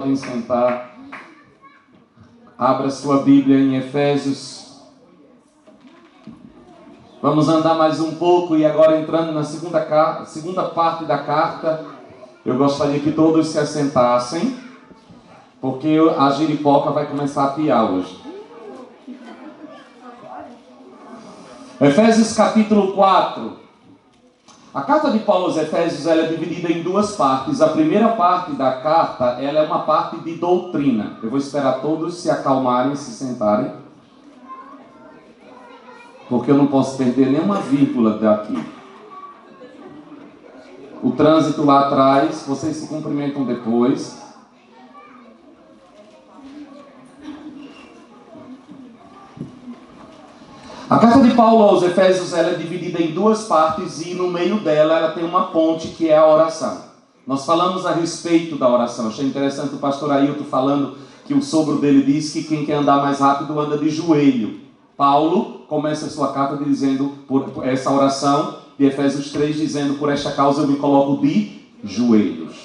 Podem sentar. Abra sua Bíblia em Efésios. Vamos andar mais um pouco e agora entrando na segunda parte da carta. Eu gostaria que todos se assentassem, porque a giripoca vai começar a piar hoje. Efésios capítulo 4. A carta de Paulo aos Efésios ela é dividida em duas partes. A primeira parte da carta ela é uma parte de doutrina. Eu vou esperar todos se acalmarem, se sentarem, porque eu não posso perder nenhuma vírgula daqui. O trânsito lá atrás, vocês se cumprimentam depois. A carta de Paulo aos Efésios ela é dividida em duas partes e no meio dela ela tem uma ponte que é a oração. Nós falamos a respeito da oração. Achei interessante o pastor Ailton falando que o sogro dele diz que quem quer andar mais rápido anda de joelho. Paulo começa a sua carta dizendo, por essa oração de Efésios 3, dizendo: por esta causa eu me coloco de joelhos.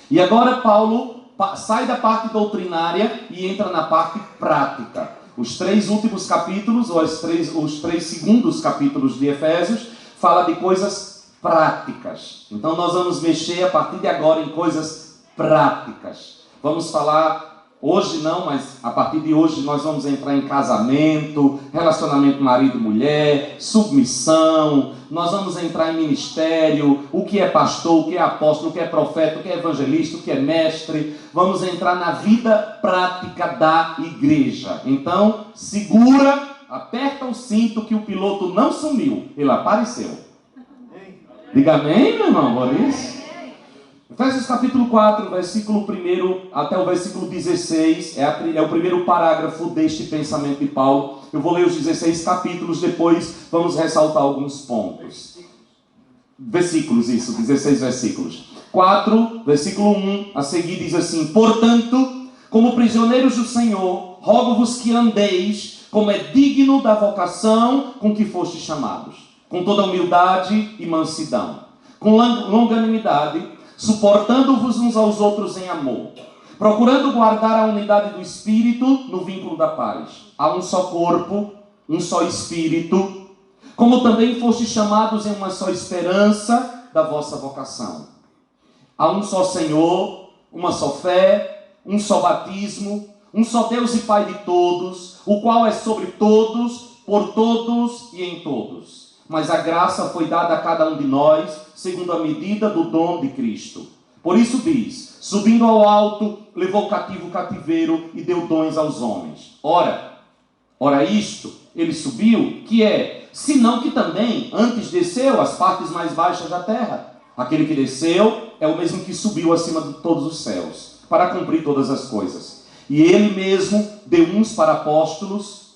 E agora Paulo sai da parte doutrinária e entra na parte prática. Os três últimos capítulos, ou os três segundos capítulos de Efésios, fala de coisas práticas. Então nós vamos mexer a partir de agora em coisas práticas. Vamos falar, hoje não, mas a partir de hoje nós vamos entrar em casamento, relacionamento marido-mulher, submissão. Nós vamos entrar em ministério, o que é pastor, o que é apóstolo, o que é profeta, o que é evangelista, o que é mestre. Vamos entrar na vida prática da igreja. Então, segura, aperta o cinto que o piloto não sumiu, ele apareceu. Diga amém, meu irmão, por isso. Efésios capítulo 4, versículo 1 até o versículo 16, é o primeiro parágrafo deste pensamento de Paulo. Eu vou ler os 16 capítulos, depois vamos ressaltar alguns pontos. 16 versículos. 4, versículo 1, a seguir diz assim: portanto, como prisioneiros do Senhor, rogo-vos que andeis como é digno da vocação com que fostes chamados, com toda humildade e mansidão, com longanimidade, suportando-vos uns aos outros em amor, procurando guardar a unidade do Espírito no vínculo da paz. Há um só corpo, um só Espírito, como também fostes chamados em uma só esperança da vossa vocação. Há um só Senhor, uma só fé, um só batismo, um só Deus e Pai de todos, o qual é sobre todos, por todos e em todos. Mas a graça foi dada a cada um de nós, segundo a medida do dom de Cristo. Por isso diz: subindo ao alto, levou cativo o cativeiro e deu dons aos homens. Ora isto, ele subiu, que é, senão que também antes desceu às partes mais baixas da terra. Aquele que desceu é o mesmo que subiu acima de todos os céus, para cumprir todas as coisas. E ele mesmo deu uns para apóstolos,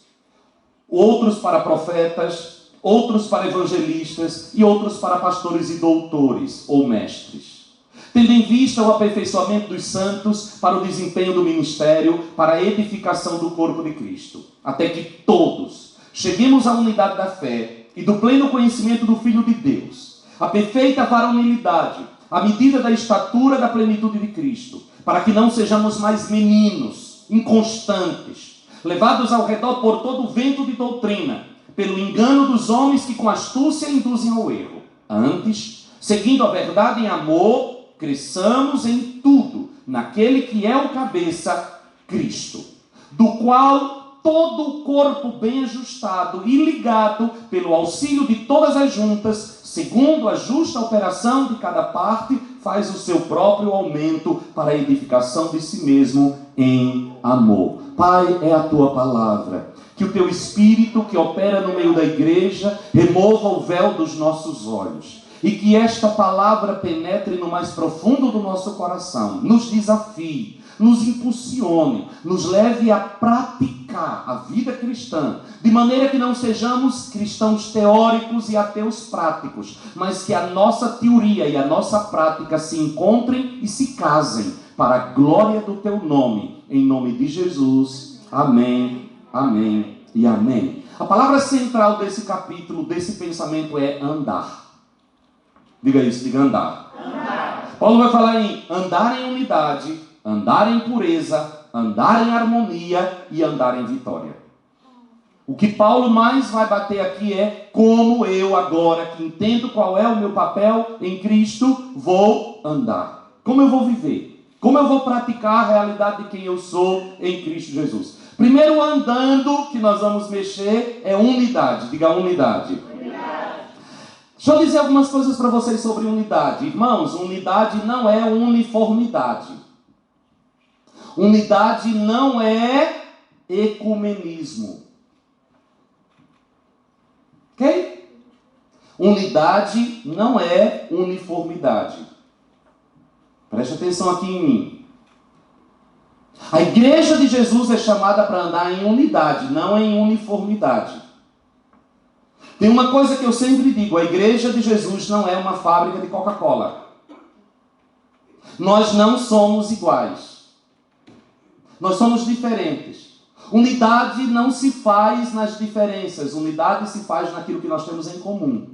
outros para profetas, outros para evangelistas e outros para pastores e doutores ou mestres, tendo em vista o aperfeiçoamento dos santos para o desempenho do ministério, para a edificação do corpo de Cristo, até que todos cheguemos à unidade da fé e do pleno conhecimento do Filho de Deus, a perfeita varonilidade, à medida da estatura da plenitude de Cristo, para que não sejamos mais meninos, inconstantes, levados ao redor por todo o vento de doutrina, pelo engano dos homens que com astúcia induzem ao erro. Antes, seguindo a verdade em amor, cresçamos em tudo naquele que é o cabeça, Cristo, do qual todo o corpo bem ajustado e ligado pelo auxílio de todas as juntas, segundo a justa operação de cada parte, faz o seu próprio aumento para a edificação de si mesmo em amor. Pai, é a tua palavra. Que o teu Espírito que opera no meio da igreja remova o véu dos nossos olhos. E que esta palavra penetre no mais profundo do nosso coração. Nos desafie, nos impulsione, nos leve a praticar a vida cristã. De maneira que não sejamos cristãos teóricos e ateus práticos. Mas que a nossa teoria e a nossa prática se encontrem e se casem. Para a glória do teu nome. Em nome de Jesus. Amém. Amém e amém. A palavra central desse capítulo, desse pensamento é andar. Diga isso, diga andar. Paulo vai falar em andar em unidade, andar em pureza, andar em harmonia e andar em vitória. O que Paulo mais vai bater aqui é como eu agora, que entendo qual é o meu papel em Cristo, vou andar. Como eu vou viver? Como eu vou praticar a realidade de quem eu sou em Cristo Jesus? Primeiro andando, que nós vamos mexer, é unidade. Diga unidade. Deixa eu dizer algumas coisas para vocês sobre unidade. Irmãos, unidade não é uniformidade. Unidade não é ecumenismo. Ok? Unidade não é uniformidade. Preste atenção aqui em mim. A igreja de Jesus é chamada para andar em unidade, não em uniformidade. Tem uma coisa que eu sempre digo, a igreja de Jesus não é uma fábrica de Coca-Cola. Nós não somos iguais. Nós somos diferentes. Unidade não se faz nas diferenças, unidade se faz naquilo que nós temos em comum.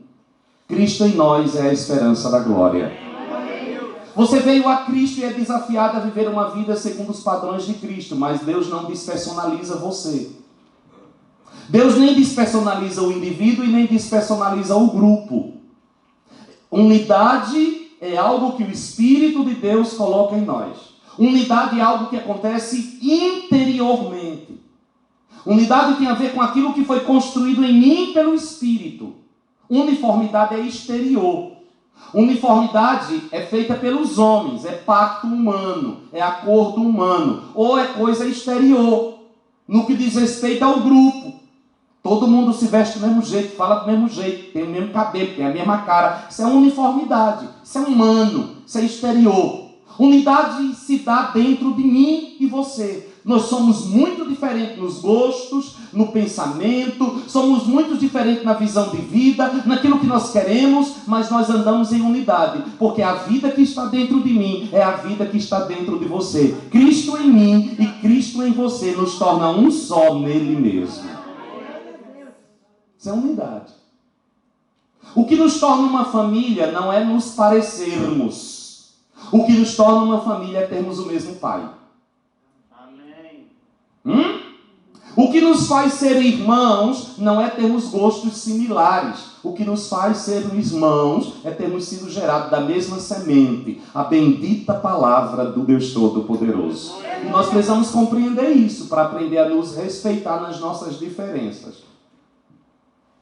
Cristo em nós é a esperança da glória. Você veio a Cristo e é desafiado a viver uma vida segundo os padrões de Cristo, mas Deus não despersonaliza você. Deus nem despersonaliza o indivíduo e nem despersonaliza o grupo. Unidade é algo que o Espírito de Deus coloca em nós. Unidade é algo que acontece interiormente. Unidade tem a ver com aquilo que foi construído em mim pelo Espírito. Uniformidade é exterior. Uniformidade é feita pelos homens, é pacto humano, é acordo humano, ou é coisa exterior, no que diz respeito ao grupo. Todo mundo se veste do mesmo jeito, fala do mesmo jeito, tem o mesmo cabelo, tem a mesma cara. Isso é uniformidade, isso é humano, isso é exterior. Unidade se dá dentro de mim e você. Nós somos muito diferentes nos gostos, no pensamento, somos muito diferentes na visão de vida, naquilo que nós queremos, mas nós andamos em unidade, porque a vida que está dentro de mim é a vida que está dentro de você. Cristo em mim e Cristo em você nos torna um só nele mesmo. Isso é unidade. O que nos torna uma família não é nos parecermos. O que nos torna uma família é termos o mesmo pai. Amém. O que nos faz ser irmãos não é termos gostos similares. O que nos faz ser irmãos é termos sido gerados da mesma semente, a bendita palavra do Deus Todo-Poderoso. E nós precisamos compreender isso para aprender a nos respeitar nas nossas diferenças.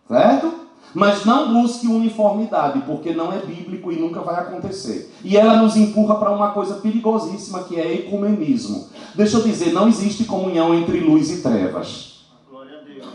Certo? Mas não busque uniformidade, porque não é bíblico e nunca vai acontecer. E ela nos empurra para uma coisa perigosíssima, que é ecumenismo. Deixa eu dizer, não existe comunhão entre luz e trevas. Glória a Deus.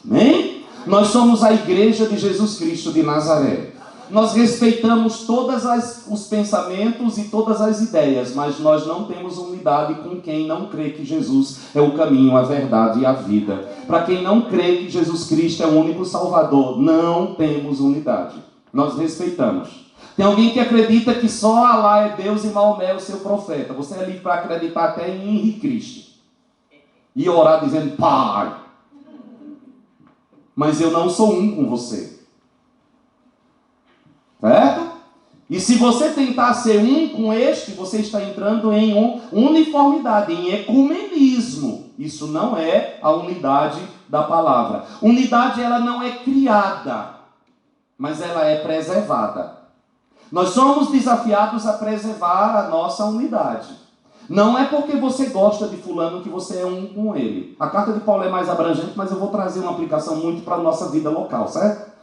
Amém? Nós somos a igreja de Jesus Cristo de Nazaré. Nós respeitamos todos os pensamentos e todas as ideias, mas nós não temos unidade com quem não crê que Jesus é o caminho, a verdade e a vida. Para quem não crê que Jesus Cristo é o único Salvador, não temos unidade. Nós respeitamos. Tem alguém que acredita que só Alá é Deus e Maomé é o seu profeta. Você é livre para acreditar até em Henrique Cristo. E orar dizendo, Pai. Mas eu não sou um com você. Certo? E se você tentar ser um com este, você está entrando em uniformidade, em ecumenismo. Isso não é a unidade da palavra. Unidade, ela não é criada, mas ela é preservada. Nós somos desafiados a preservar a nossa unidade. Não é porque você gosta de fulano que você é um com ele. A carta de Paulo é mais abrangente, mas eu vou trazer uma aplicação muito para a nossa vida local, certo?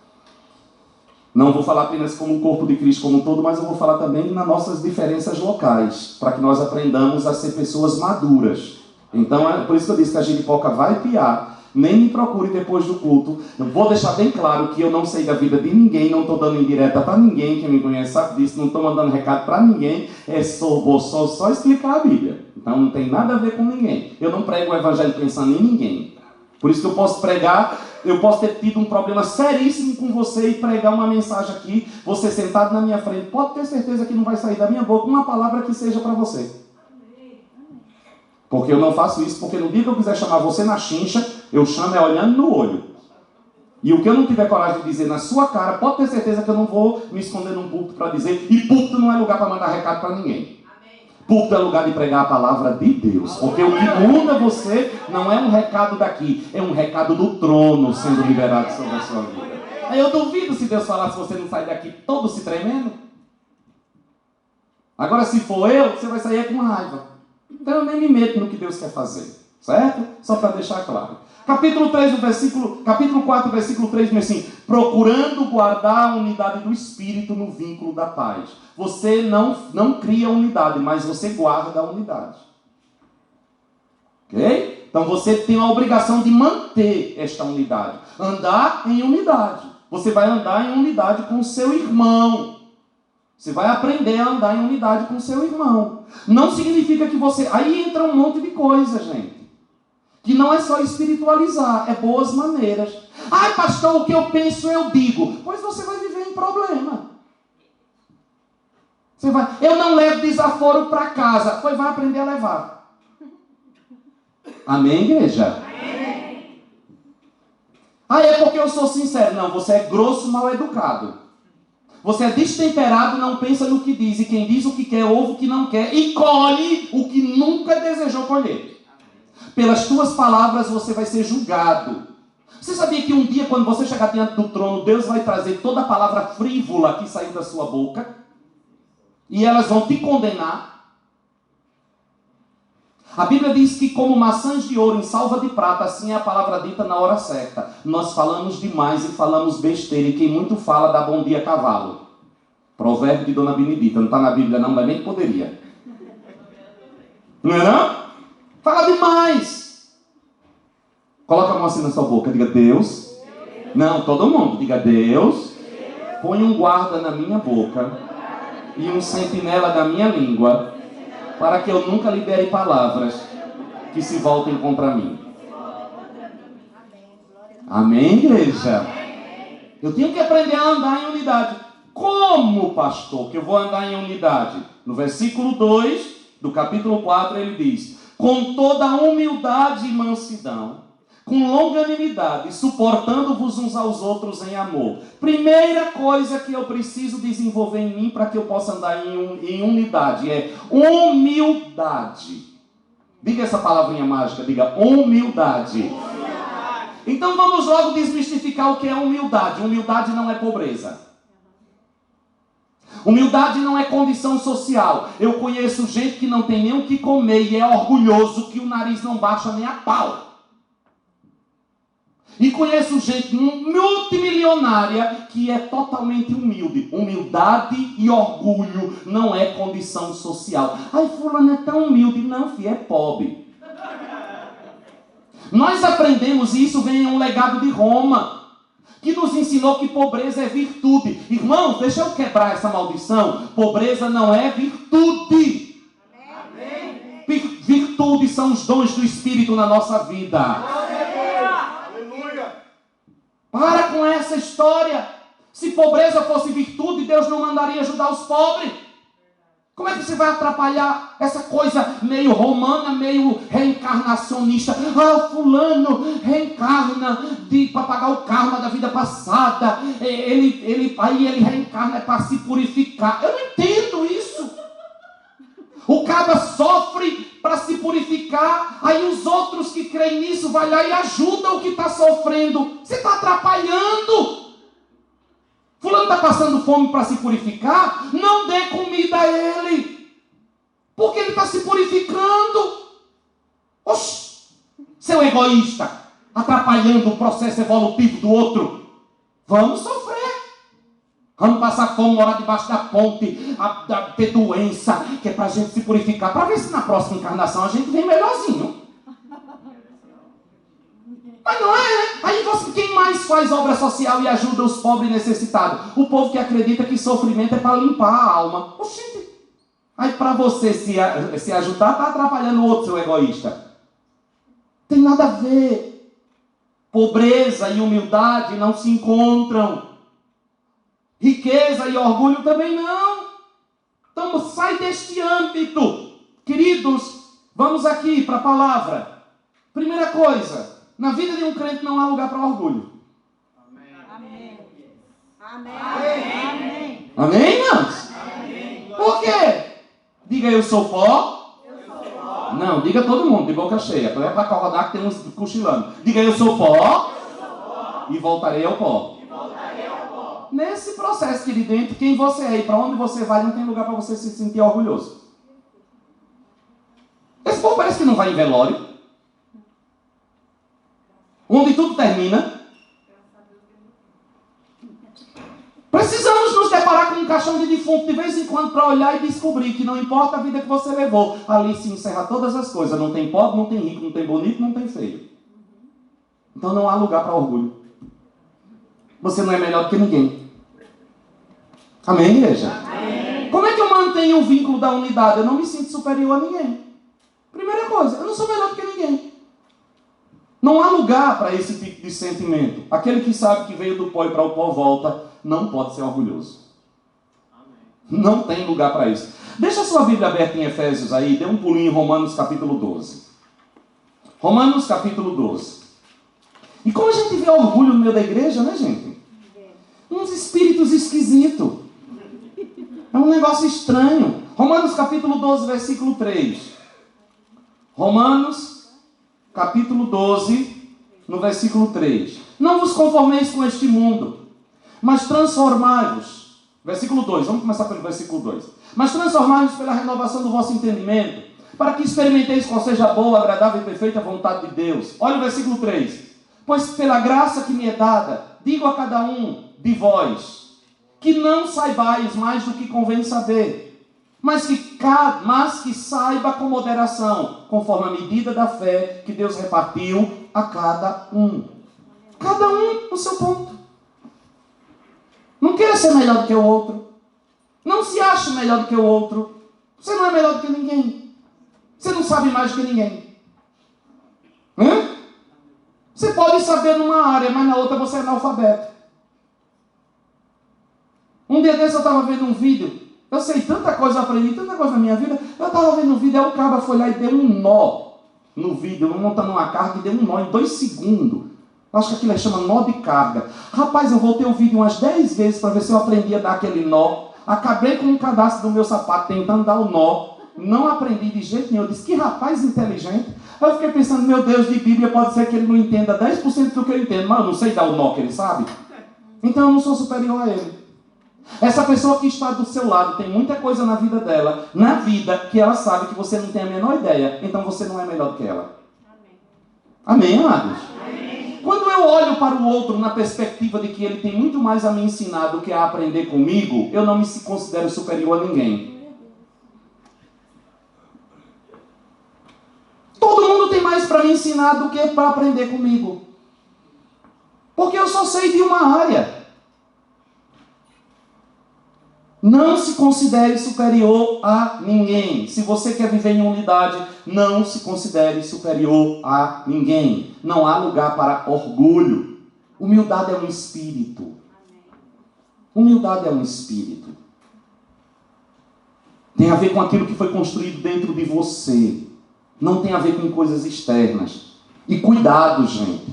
Não vou falar apenas como o corpo de Cristo como um todo, mas eu vou falar também nas nossas diferenças locais, para que nós aprendamos a ser pessoas maduras. Então, é por isso que eu disse que a giripoca vai piar. Nem me procure depois do culto. Eu vou deixar bem claro que eu não sei da vida de ninguém, não estou dando indireta para ninguém, quem me conhece sabe disso, não estou mandando recado para ninguém, vou só explicar a Bíblia. Então não tem nada a ver com ninguém. Eu não prego o evangelho pensando em ninguém. Por isso que eu posso pregar, eu posso ter tido um problema seríssimo com você e pregar uma mensagem aqui, você sentado na minha frente, pode ter certeza que não vai sair da minha boca uma palavra que seja para você. Porque eu não faço isso, porque no dia que eu quiser chamar você na chincha, eu chamo olhando no olho. E o que eu não tiver coragem de dizer na sua cara, pode ter certeza que eu não vou me esconder num púlpito para dizer, e púlpito não é lugar para mandar recado para ninguém. Púlpito é lugar de pregar a palavra de Deus. Porque o que muda você não é um recado daqui, é um recado do trono sendo liberado sobre a sua vida. Aí eu duvido se Deus falasse, você não sai daqui todo se tremendo. Agora, se for eu, você vai sair com raiva. Então eu nem me meto no que Deus quer fazer. Certo? Só para deixar claro. Capítulo 4, versículo 3 diz assim: procurando guardar a unidade do Espírito no vínculo da paz. Você não cria unidade, mas você guarda a unidade. Ok? Então você tem a obrigação de manter esta unidade. Andar em unidade. Você vai andar em unidade com o seu irmão. Você vai aprender a andar em unidade com o seu irmão. Não significa que você... Aí entra um monte de coisa, gente. Que não é só espiritualizar, é boas maneiras. Ai, pastor, o que eu penso eu digo. Pois você vai viver em problema. Eu não levo desaforo para casa. Pois vai aprender a levar. Amém, igreja? Amém. Ah, é porque eu sou sincero. Não, você é grosso, mal educado. Você é destemperado, não pensa no que diz. E quem diz o que quer, ouve o que não quer. E colhe o que nunca desejou colher. Pelas tuas palavras você vai ser julgado. Você sabia que um dia, quando você chegar diante do trono, Deus vai trazer toda a palavra frívola que saiu da sua boca? E elas vão te condenar? A Bíblia diz que como maçãs de ouro em salva de prata, assim é a palavra dita na hora certa. Nós falamos demais e falamos besteira. E quem muito fala dá bom dia a cavalo. Provérbio de Dona Benedita. Não está na Bíblia não, mas bem que poderia. Não é não? Fala demais. Coloca a mão assim na sua boca. Diga Deus. Não, todo mundo. Diga Deus. Põe um guarda na minha boca e um sentinela na minha língua, para que eu nunca libere palavras que se voltem contra mim. Amém, igreja? Eu tenho que aprender a andar em unidade. Como, pastor, que eu vou andar em unidade? No versículo 2 do capítulo 4 ele diz: com toda a humildade e mansidão, com longanimidade, suportando-vos uns aos outros em amor. Primeira coisa que eu preciso desenvolver em mim para que eu possa andar em unidade é humildade. Diga essa palavrinha mágica, diga humildade. Então vamos logo desmistificar o que é humildade. Humildade não é pobreza. Humildade não é condição social. Eu conheço gente que não tem nem o que comer e é orgulhoso que o nariz não baixa nem a pau. E conheço gente multimilionária que é totalmente humilde. Humildade e orgulho não é condição social. Ai, fulano é tão humilde. Não, filho, é pobre. Nós aprendemos, e isso vem em um legado de Roma, que nos ensinou que pobreza é virtude. Irmãos, deixa eu quebrar essa maldição. Pobreza não é virtude. Amém. Virtude são os dons do Espírito na nossa vida. Aleluia. Para com essa história. Se pobreza fosse virtude, Deus não mandaria ajudar os pobres. Como é que você vai atrapalhar essa coisa meio romana, meio reencarnacionista? Ah, fulano reencarna para pagar o karma da vida passada. Aí ele reencarna para se purificar. Eu não entendo isso. O cabra sofre para se purificar. Aí os outros que creem nisso vai lá e ajudam o que está sofrendo. Você está atrapalhando. Fulano está passando fome para se purificar? Não dê comida a ele. Porque ele está se purificando. Oxi, seu egoísta, atrapalhando o processo evolutivo do outro. Vamos sofrer. Vamos passar fome, morar debaixo da ponte, ter doença, que é para a gente se purificar. Para ver se na próxima encarnação a gente vem melhorzinho. Mas não é? Aí quem mais faz obra social e ajuda os pobres necessitados? O povo que acredita que sofrimento é para limpar a alma. Oxente. Aí para você se ajudar, está atrapalhando o outro, seu egoísta. Tem nada a ver. Pobreza e humildade não se encontram. Riqueza e orgulho também não. Então sai deste âmbito. Queridos, vamos aqui para a palavra. Primeira coisa. Na vida de um crente não há lugar para orgulho. Amém. Amém. Amém. Amém, irmãos? Amém. Por quê? Diga, eu sou pó. Não, diga todo mundo, de boca cheia. É para acordar que tem uns cochilando. Diga, eu sou pó. E voltarei ao pó. Nesse processo, querido, entre quem você é e para onde você vai, não tem lugar para você se sentir orgulhoso. Esse povo parece que não vai em velório, onde tudo termina. Precisamos nos deparar com um caixão de defunto de vez em quando para olhar e descobrir que não importa a vida que você levou, ali se encerra todas as coisas. Não tem pobre, não tem rico, não tem bonito, não tem feio. Então não há lugar para orgulho. Você não é melhor do que ninguém. Amém, igreja? Amém. Como é que eu mantenho o vínculo da unidade? Eu não me sinto superior a ninguém. Primeira coisa, eu não sou melhor do que ninguém. Não há lugar para esse tipo de sentimento. Aquele que sabe que veio do pó e para o pó volta, não pode ser orgulhoso. Amém. Não tem lugar para isso. Deixa a sua Bíblia aberta em Efésios aí, dê um pulinho em Romanos capítulo 12. Romanos capítulo 12. E como a gente vê orgulho no meio da igreja, né, gente? Uns espíritos esquisitos. É um negócio estranho. Romanos capítulo 12, versículo 3. Romanos capítulo 12, no versículo 3. Não vos conformeis com este mundo, mas transformai-vos. Versículo 2, vamos começar pelo versículo 2. Mas transformai-vos pela renovação do vosso entendimento, para que experimenteis qual seja a boa, agradável e perfeita vontade de Deus. Olha o versículo 3. Pois pela graça que me é dada, digo a cada um de vós, que não saibais mais do que convém saber, mas que saiba com moderação, conforme a medida da fé que Deus repartiu a cada um. Cada um no seu ponto. Não queira ser melhor do que o outro. Não se ache melhor do que o outro. Você não é melhor do que ninguém. Você não sabe mais do que ninguém. Você pode saber numa área, mas na outra você é analfabeto. Um dia desse eu estava vendo um vídeo. Eu sei tanta coisa, eu aprendi tanta coisa na minha vida. Eu estava vendo um vídeo, aí o cara foi lá e deu um nó no vídeo, montando uma carga e deu um nó em 2 segundos. Eu acho que aquilo chama nó de carga. Rapaz, eu voltei o vídeo umas 10 vezes para ver se eu aprendi a dar aquele nó. Acabei com um cadastro do meu sapato tentando dar o nó. Não aprendi de jeito nenhum. Eu disse, que rapaz inteligente. Eu fiquei pensando, meu Deus, de Bíblia pode ser que ele não entenda 10% do que eu entendo, mas eu não sei dar o nó que ele sabe. Então eu não sou superior a ele. Essa pessoa que está do seu lado tem muita coisa na vida dela, na vida, que ela sabe que você não tem a menor ideia. Então você não é melhor do que ela. Amém, amados? Amém. Quando eu olho para o outro na perspectiva de que ele tem muito mais a me ensinar do que a aprender comigo, eu não me considero superior a ninguém. Todo mundo tem mais para me ensinar do que para aprender comigo. Porque eu só sei de uma área. Não se considere superior a ninguém. Se você quer viver em unidade, não se considere superior a ninguém. Não há lugar para orgulho. Humildade é um espírito. Humildade é um espírito. Tem a ver com aquilo que foi construído dentro de você. Não tem a ver com coisas externas. E cuidado, gente.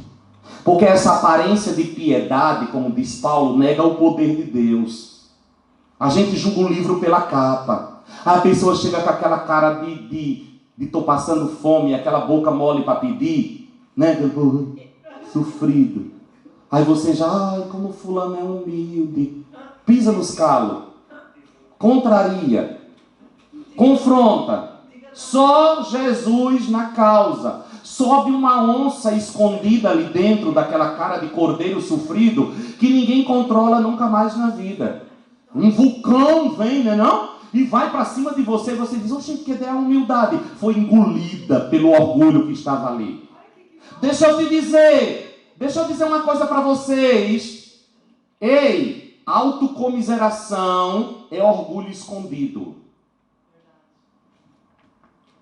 Porque essa aparência de piedade, como diz Paulo, nega o poder de Deus. A gente julga o livro pela capa. A pessoa chega com aquela cara de tô passando fome, aquela boca mole para pedir, né? Sofrido. Aí você já, ai, como fulano é humilde. Pisa nos calos. Contraria. Confronta. Só Jesus na causa. Sobe uma onça escondida ali dentro daquela cara de cordeiro sofrido que ninguém controla nunca mais na vida. Um vulcão vem, né, não? E vai para cima de você e você diz, oxe, que é a humildade? Foi engolida pelo orgulho que estava ali. Deixa eu dizer uma coisa para vocês. Ei, autocomiseração é orgulho escondido.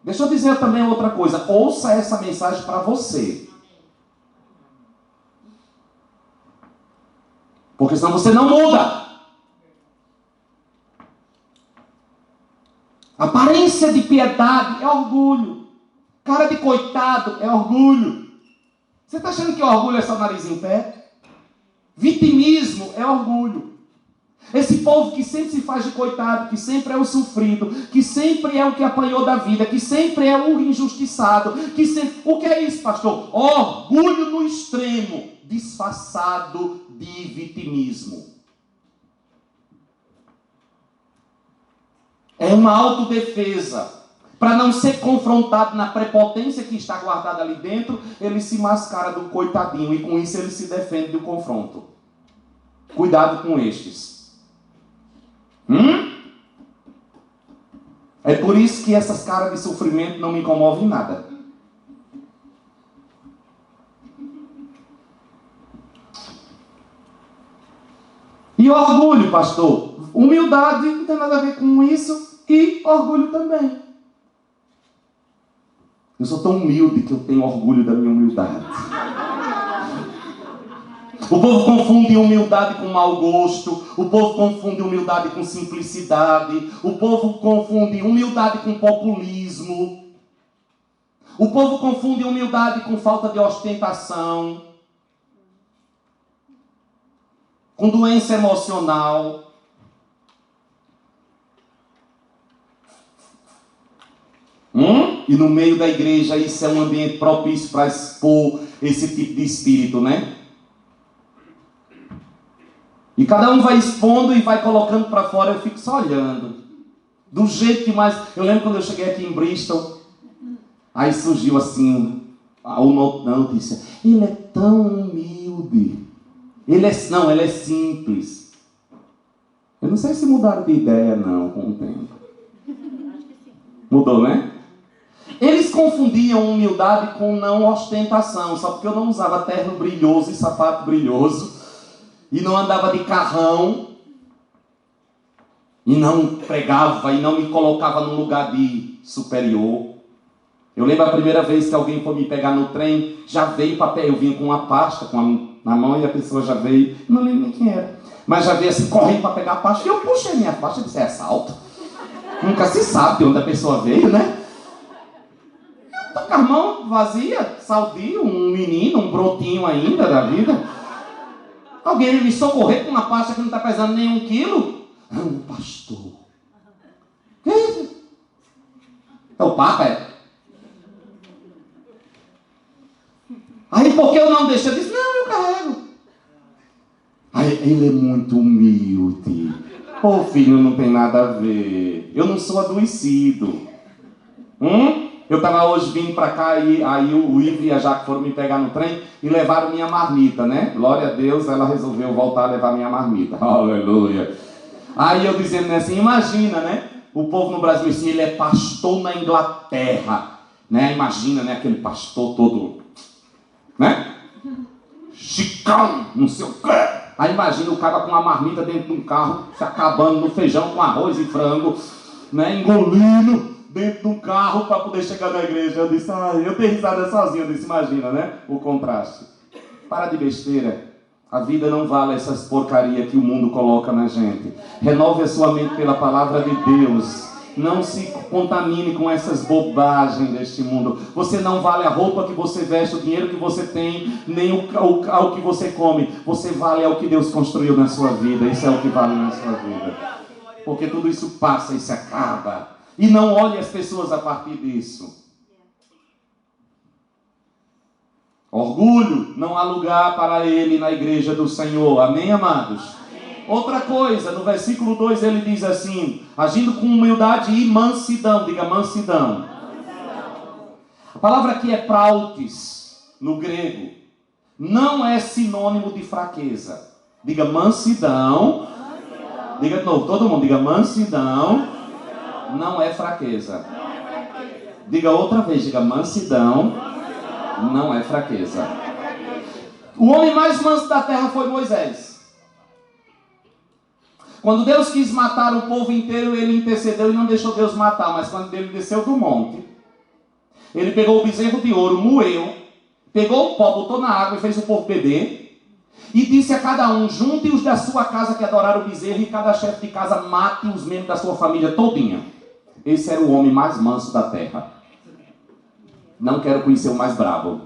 Deixa eu dizer também outra coisa. Ouça essa mensagem para você. Porque senão você não muda. Aparência de piedade é orgulho. Cara de coitado é orgulho. Você está achando que orgulho é só nariz em pé? Vitimismo é orgulho. Esse povo que sempre se faz de coitado, que sempre é o sofrido, que sempre é o que apanhou da vida, que sempre é o injustiçado, que sempre... O que é isso, pastor? Orgulho no extremo, disfarçado de vitimismo. É uma autodefesa. Para não ser confrontado na prepotência que está guardada ali dentro, ele se mascara do coitadinho e com isso ele se defende do confronto. Cuidado com estes. É por isso que essas caras de sofrimento não me comovem nada. E orgulho, pastor? Humildade não tem nada a ver com isso, e orgulho também. Eu sou tão humilde que eu tenho orgulho da minha humildade. O povo confunde humildade com mau gosto. O povo confunde humildade com simplicidade. O povo confunde humildade com populismo. O povo confunde humildade com falta de ostentação, com doença emocional. E no meio da igreja isso é um ambiente propício para expor esse tipo de espírito, né? E cada um vai expondo e vai colocando para fora, eu fico só olhando. Do jeito que mais... Eu lembro quando eu cheguei aqui em Bristol, aí surgiu assim, uma notícia. Ele é tão humilde. Ele é simples. Eu não sei se mudaram de ideia não com o tempo. Mudou, né? Eles confundiam humildade com não ostentação, só porque eu não usava terno brilhoso e sapato brilhoso, e não andava de carrão, e não pregava, e não me colocava num lugar de superior. Eu lembro a primeira vez que alguém foi me pegar no trem, já veio papel, eu vinha com uma pasta na mão e a pessoa já veio, não lembro nem quem era, mas já veio assim, correndo para pegar a pasta, e eu puxei minha pasta e disse, é assalto? Nunca se sabe de onde a pessoa veio, né? Eu tô com a mão vazia, saudio, um menino, um brotinho ainda da vida. Alguém me socorrer com uma pasta que não está pesando nem 1 quilo? Um pastor. Que é isso? É o Papa, é? Aí por que eu não deixo? Eu disse, não, eu carrego. Aí ele é muito humilde. Ô filho, não tem nada a ver. Eu não sou adoecido. Eu estava hoje vindo para cá e aí o Ivo e a Jaque foram me pegar no trem e levaram minha marmita, né? Glória a Deus, ela resolveu voltar a levar minha marmita. Aleluia. Aí eu dizendo assim, imagina, né? O povo no Brasil assim, ele é pastor na Inglaterra, né? Imagina, né? Aquele pastor todo, né? Chicão, não sei o quê. Aí imagina o cara com uma marmita dentro de um carro, se acabando no feijão com arroz e frango, né? Engolindo dentro de um carro para poder chegar na igreja. Eu disse, eu dei risada sozinho. Eu disse, imagina, né? O contraste. Para de besteira. A vida não vale essas porcarias que o mundo coloca na gente. Renove a sua mente pela palavra de Deus. Não se contamine com essas bobagens deste mundo. Você não vale a roupa que você veste, o dinheiro que você tem, nem ao que você come. Você vale ao que Deus construiu na sua vida. Isso é o que vale na sua vida. Porque tudo isso passa e se acaba. E não olhe as pessoas a partir disso. Orgulho, não há lugar para ele na igreja do Senhor. Amém, amados? Amém. Outra coisa, no versículo 2 ele diz assim, agindo com humildade e mansidão. Diga mansidão. A palavra aqui é prautes, no grego. Não é sinônimo de fraqueza. Diga mansidão. Diga de novo, todo mundo, diga mansidão. Não é fraqueza. Diga outra vez, diga mansidão. Não é fraqueza. O homem mais manso da terra foi Moisés. Quando Deus quis matar o povo inteiro, ele intercedeu e não deixou Deus matar. Mas quando ele desceu do monte, ele pegou o bezerro de ouro, moeu, pegou o pó, botou na água e fez o povo beber. E disse a cada um, junte os da sua casa que adoraram o bezerro, e cada chefe de casa mate os membros da sua família todinha. Esse era o homem mais manso da terra. Não quero conhecer o mais bravo.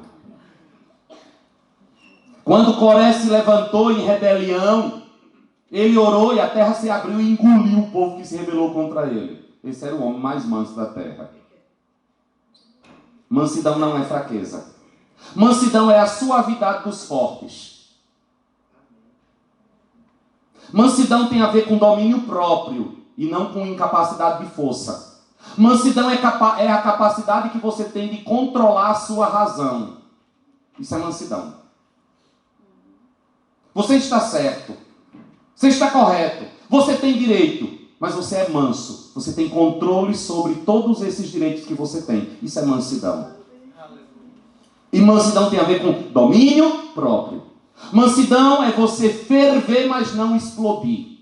Quando Coré se levantou em rebelião, Ele orou e a terra se abriu e engoliu o povo que se rebelou contra ele. Esse era o homem mais manso da terra. Mansidão não é fraqueza. Mansidão é a suavidade dos fortes. Mansidão tem a ver com domínio próprio e não com incapacidade de força. Mansidão é a capacidade que você tem de controlar a sua razão. Isso é mansidão. Você está certo. Você está correto. Você tem direito. Mas você é manso. Você tem controle sobre todos esses direitos que você tem. Isso é mansidão. E mansidão tem a ver com domínio próprio. Mansidão é você ferver, mas não explodir.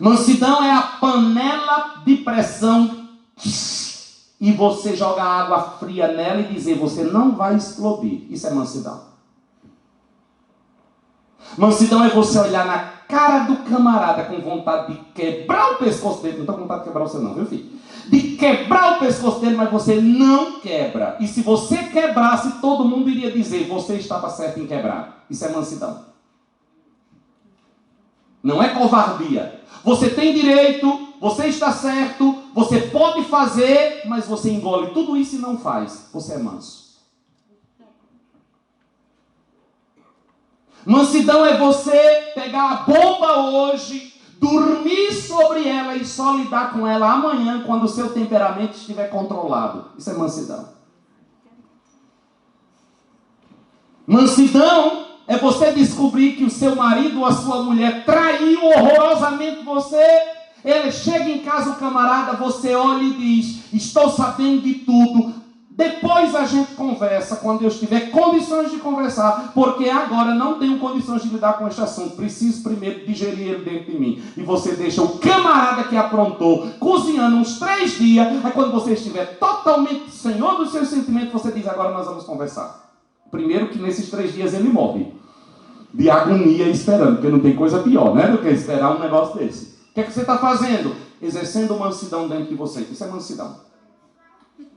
Mansidão é a panela de pressão e você joga água fria nela e dizer, você não vai explodir. Isso é mansidão. Mansidão é você olhar na cara do camarada com vontade de quebrar o pescoço dele. Não estou com vontade de quebrar você não, viu filho? De quebrar o pescoço dele, mas você não quebra. E se você quebrasse, todo mundo iria dizer, você estava certo em quebrar. Isso é mansidão. Não é covardia. Você tem direito, você está certo, você pode fazer, mas você engole tudo isso e não faz. Você é manso. Mansidão é você pegar a bomba hoje, dormir sobre ela e só lidar com ela amanhã, quando o seu temperamento estiver controlado. Isso é mansidão. Mansidão é você descobrir que o seu marido ou a sua mulher traiu horrorosamente você. Ele chega em casa, o camarada, você olha e diz, estou sabendo de tudo. Depois a gente conversa, quando eu tiver condições de conversar, porque agora não tenho condições de lidar com este assunto. Preciso primeiro digerir ele dentro de mim. E você deixa o camarada que aprontou cozinhando uns 3 dias. Aí quando você estiver totalmente senhor dos seus sentimentos, você diz, agora nós vamos conversar. Primeiro que nesses 3 dias ele morre de agonia esperando, porque não tem coisa pior, né, do que esperar um negócio desse. O que é que você está fazendo? Exercendo mansidão dentro de você. Isso é mansidão.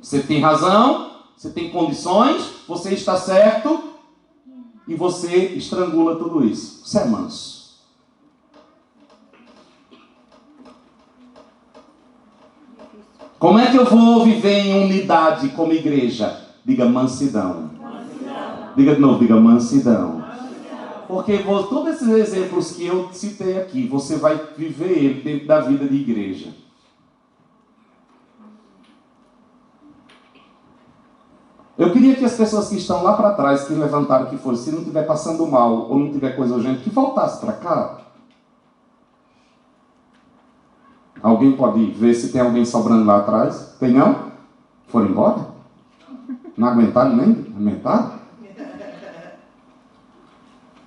Você tem razão, você tem condições, você está certo e você estrangula tudo isso. Você é manso. Como é que eu vou viver em unidade como igreja? Diga mansidão. Diga de novo, diga mansidão. Porque todos esses exemplos que eu citei aqui, você vai viver ele dentro da vida de igreja. Eu queria que as pessoas que estão lá para trás, que levantaram que foram, se não estiver passando mal ou não tiver coisa urgente, que voltasse para cá. Alguém pode ver se tem alguém sobrando lá atrás? Tem não? Foram embora? Não aguentaram nem? Aumentaram?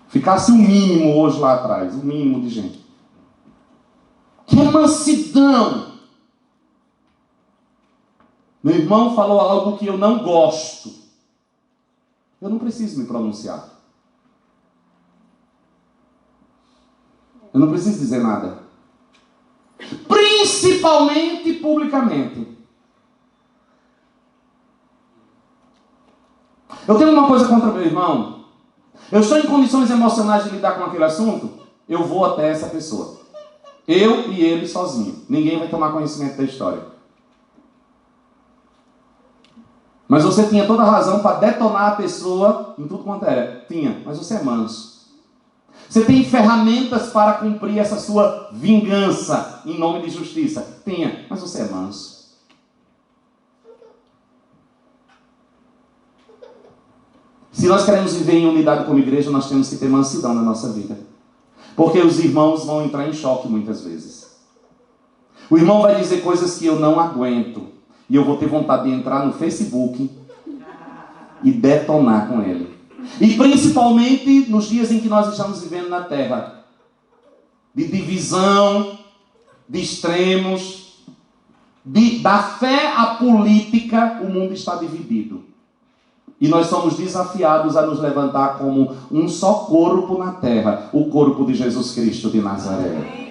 Ficasse o mínimo hoje lá atrás, o mínimo de gente. Que mansidão! Meu irmão falou algo que eu não gosto. Eu não preciso me pronunciar. Eu não preciso dizer nada. Principalmente publicamente. Eu tenho uma coisa contra meu irmão. Eu estou em condições emocionais de lidar com aquele assunto, eu vou até essa pessoa. Eu e ele sozinho. Ninguém vai tomar conhecimento da história. Mas você tinha toda a razão para detonar a pessoa em tudo quanto era. Tinha, mas você é manso. Você tem ferramentas para cumprir essa sua vingança em nome de justiça. Tinha, mas você é manso. Se nós queremos viver em unidade como igreja, nós temos que ter mansidão na nossa vida. Porque os irmãos vão entrar em choque muitas vezes. O irmão vai dizer coisas que eu não aguento. E eu vou ter vontade de entrar no Facebook e detonar com ele. E principalmente nos dias em que nós estamos vivendo na terra. De divisão, de extremos, da fé à política, o mundo está dividido. E nós somos desafiados a nos levantar como um só corpo na terra. O corpo de Jesus Cristo de Nazaré.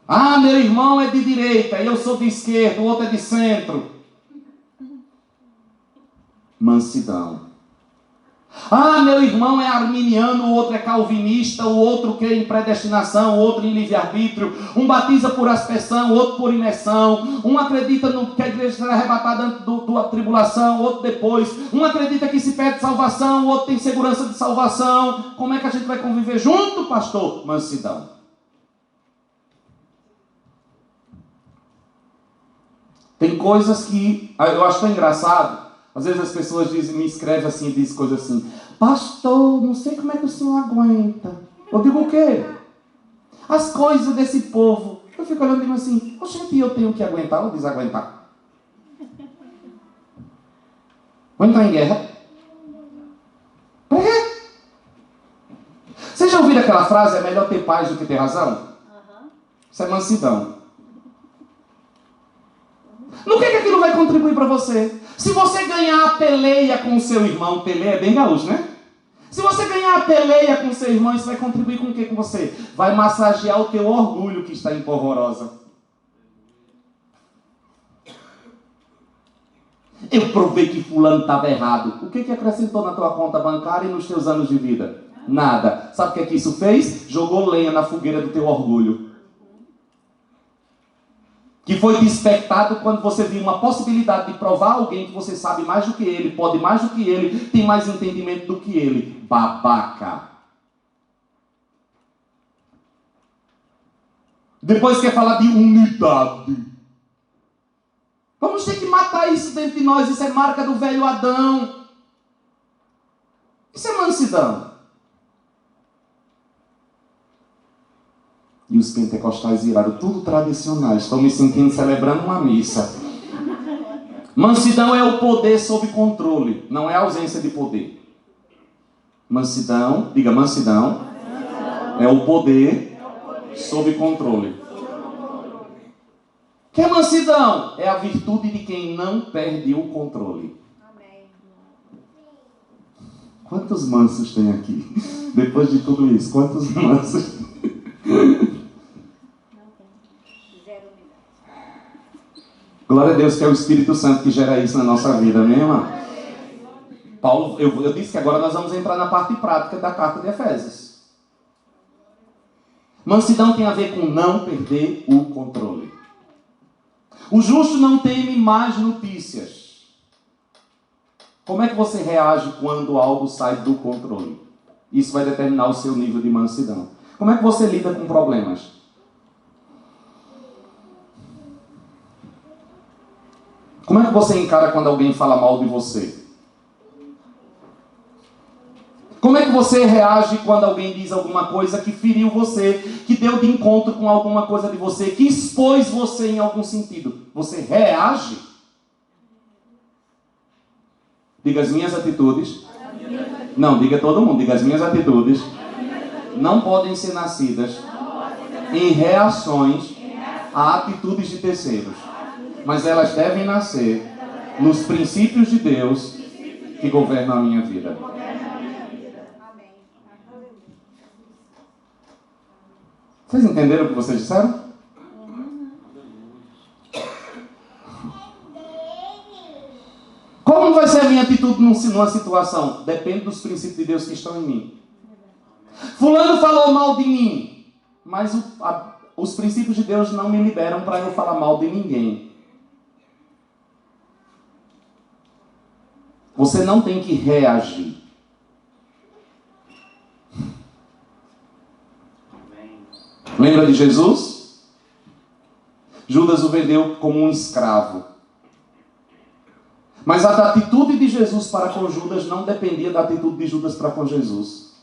Ah, meu irmão é de direita, eu sou de esquerda, o outro é de centro. Mansidão. Ah, meu irmão é arminiano, o outro é calvinista, o outro crê em predestinação, o outro em livre-arbítrio, um batiza por aspersão, o outro por imersão, um acredita que a igreja será arrebatada antes da tribulação, o outro depois, um acredita que se perde salvação, o outro tem segurança de salvação. Como é que a gente vai conviver junto, pastor? Mansidão. Tem coisas que eu acho tão engraçado. Às vezes as pessoas me escrevem assim, dizem coisas assim: pastor, não sei como é que o senhor aguenta. Eu digo o quê? As coisas desse povo. Eu fico olhando e digo assim: oxente, eu tenho que aguentar ou desaguentar? Vou entrar em guerra? Por quê? Vocês já ouviram aquela frase: é melhor ter paz do que ter razão? Isso é mansidão. No que aquilo vai contribuir para você? Se você ganhar a peleia com o seu irmão, peleia é bem gaúcho, né? Se você ganhar a peleia com o seu irmão, isso vai contribuir com o que com você? Vai massagear o teu orgulho que está em polvorosa. Eu provei que fulano estava errado. O que acrescentou na tua conta bancária e nos teus anos de vida? Nada. Sabe o que isso fez? Jogou lenha na fogueira do teu orgulho. Que foi despertado quando você viu uma possibilidade de provar alguém que você sabe mais do que ele, pode mais do que ele, tem mais entendimento do que ele. Babaca. Depois quer falar de unidade. Vamos ter que matar isso dentro de nós. Isso é marca do velho Adão. Isso é mansidão. E os pentecostais viraram tudo tradicionais. Estão me sentindo celebrando uma missa. Mansidão é o poder sob controle. Não é a ausência de poder. Mansidão, diga mansidão, é o poder sob controle. O que é mansidão? É a virtude de quem não perde o controle. Quantos mansos tem aqui? Depois de tudo isso, quantos mansos? Glória a Deus que é o Espírito Santo que gera isso na nossa vida, amém, irmão? Paulo, eu disse que agora nós vamos entrar na parte prática da carta de Efésios. Mansidão tem a ver com não perder o controle. O justo não teme más notícias. Como é que você reage quando algo sai do controle? Isso vai determinar o seu nível de mansidão. Como é que você lida com problemas? Como é que você encara quando alguém fala mal de você? Como é que você reage quando alguém diz alguma coisa que feriu você, que deu de encontro com alguma coisa de você, que expôs você em algum sentido? Você reage? Diga as minhas atitudes. Não, diga todo mundo. Diga as minhas atitudes. Não podem ser nascidas em reações a atitudes de terceiros. Mas elas devem nascer nos princípios de Deus que governam a minha vida. Vocês entenderam o que vocês disseram? Como vai ser a minha atitude numa situação? Depende dos princípios de Deus que estão em mim. Fulano falou mal de mim, mas os princípios de Deus não me liberam para eu falar mal de ninguém. Você não tem que reagir. Lembra de Jesus? Judas o vendeu como um escravo. Mas a atitude de Jesus para com Judas não dependia da atitude de Judas para com Jesus.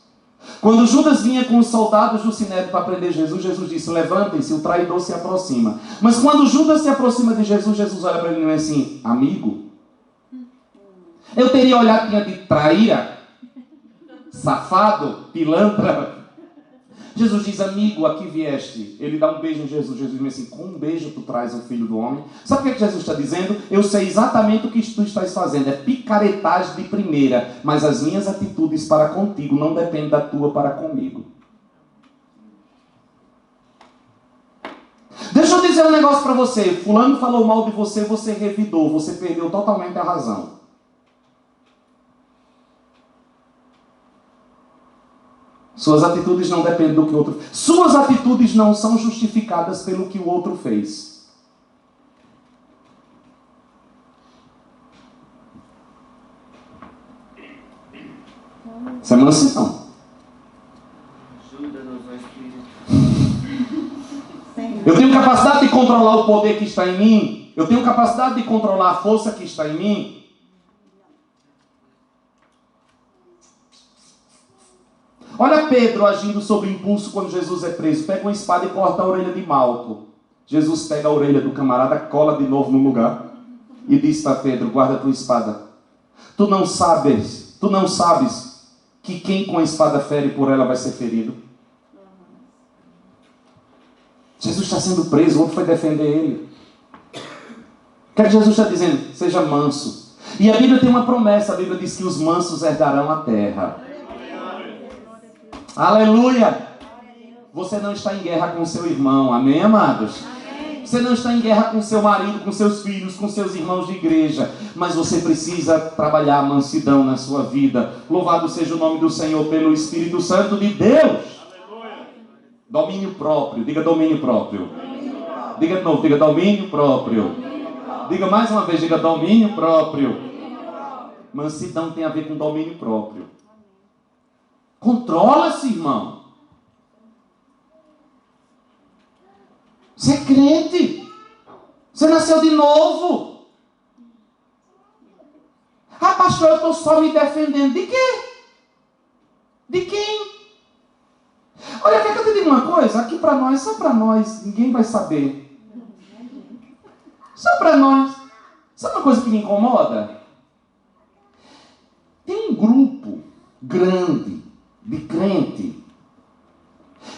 Quando Judas vinha com os soldados do Sinédrio para prender Jesus, Jesus disse: levantem-se, o traidor se aproxima. Mas quando Judas se aproxima de Jesus, Jesus olha para ele e diz assim: amigo, eu teria olhado e tinha de traíra, safado, pilantra. Jesus diz: amigo, aqui vieste. Ele dá um beijo em Jesus. Jesus diz assim: com um beijo tu traz o Filho do Homem. Sabe o que Jesus está dizendo? Eu sei exatamente o que tu estás fazendo. É picaretagem de primeira. Mas as minhas atitudes para contigo não dependem da tua para comigo. Deixa eu dizer um negócio para você. Fulano falou mal de você, você revidou. Você perdeu totalmente a razão. Suas atitudes não dependem do que o outro fez. Suas atitudes não são justificadas pelo que o outro fez. Isso é mansidão. Eu tenho capacidade de controlar o poder que está em mim. Eu tenho capacidade de controlar a força que está em mim. Olha Pedro agindo sob impulso quando Jesus é preso. Pega uma espada e corta a orelha de Malco. Jesus pega a orelha do camarada, cola de novo no lugar e diz para Pedro: guarda a tua espada. Tu não sabes que quem com a espada fere, por ela vai ser ferido. Jesus está sendo preso, o outro foi defender ele. O que é que Jesus está dizendo? Seja manso. E a Bíblia tem uma promessa. A Bíblia diz que os mansos herdarão a terra. Aleluia! Você não está em guerra com seu irmão, amém, amados? Amém. Você não está em guerra com seu marido, com seus filhos, com seus irmãos de igreja, mas você precisa trabalhar a mansidão na sua vida. Louvado seja o nome do Senhor pelo Espírito Santo de Deus. Aleluia. Domínio próprio, diga domínio próprio. Diga de novo, diga domínio próprio. Diga mais uma vez, diga domínio próprio. Mansidão tem a ver com domínio próprio. Controla-se, irmão. Você é crente. Você nasceu de novo. Ah, pastor, eu estou só me defendendo. De quê? De quem? Olha, quer que eu te diga uma coisa? Aqui para nós, só para nós, ninguém vai saber. Só para nós. Sabe uma coisa que me incomoda? Tem um grupo grande de crente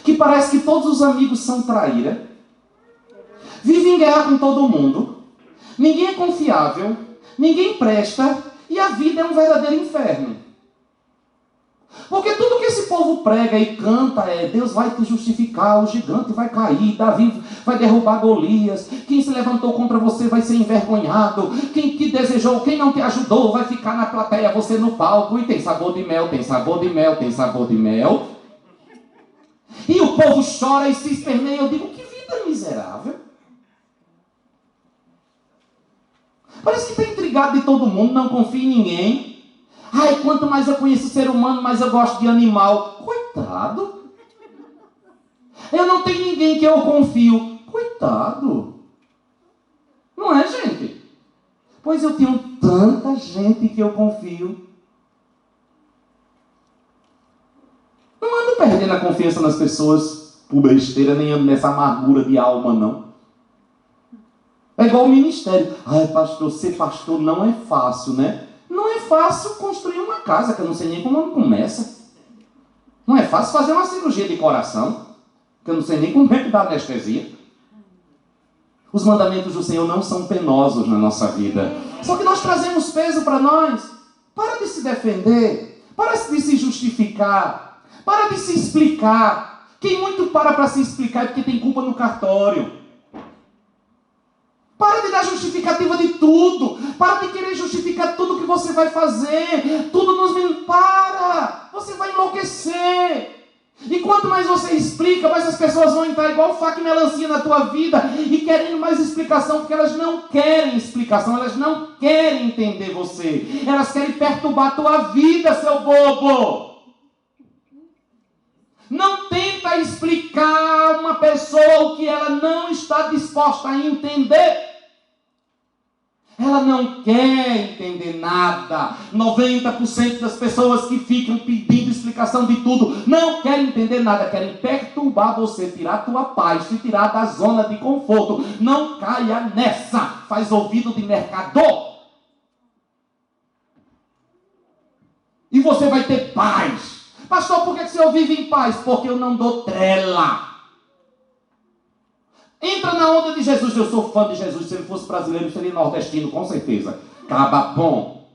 que parece que todos os amigos são traíra, vive em guerra com todo mundo, ninguém é confiável, ninguém presta e a vida é um verdadeiro inferno. Porque tudo que esse povo prega e canta é: Deus vai te justificar, o gigante vai cair, Davi vai derrubar Golias, quem se levantou contra você vai ser envergonhado, quem te desejou, quem não te ajudou vai ficar na plateia, você no palco, e tem sabor de mel, tem sabor de mel, tem sabor de mel. E o povo chora e se esperneia. Eu digo: que vida miserável. Parece que está intrigado de todo mundo, não confia em ninguém. Ai, quanto mais eu conheço o ser humano, mais eu gosto de animal. Coitado. Eu não tenho ninguém que eu confio. Coitado. Não é, gente? Pois eu tenho tanta gente que eu confio. Não ando perdendo a confiança nas pessoas por besteira, nem ando nessa amargura de alma, não. É igual o ministério. Ai, pastor, ser pastor não é fácil, né? Não é fácil construir uma casa, que eu não sei nem como começa. Não é fácil fazer uma cirurgia de coração, que eu não sei nem como é que dá anestesia. Os mandamentos do Senhor não são penosos na nossa vida. Só que nós trazemos peso para nós. Para de se defender. Para de se justificar. Para de se explicar. Quem muito para se explicar é porque tem culpa no cartório. Para de dar justificativa de tudo. Para de querer justificar tudo que você vai fazer. Tudo nos minutos. Para! Você vai enlouquecer. E quanto mais você explica, mais as pessoas vão entrar igual faca e melancia na tua vida e querendo mais explicação, porque elas não querem explicação, elas não querem entender você. Elas querem perturbar a tua vida, seu bobo. Não tenta explicar a uma pessoa o que ela não está disposta a entender. Ela não quer entender nada. 90% das pessoas que ficam pedindo explicação de tudo não querem entender nada, querem perturbar você, tirar a tua paz, te tirar da zona de conforto. Não caia nessa. Faz ouvido de mercador. E você vai ter paz. Pastor, por que o senhor vive em paz? Porque eu não dou trela. Entra na onda de Jesus. Eu sou fã de Jesus. Se ele fosse brasileiro, seria nordestino, com certeza. Caba bom.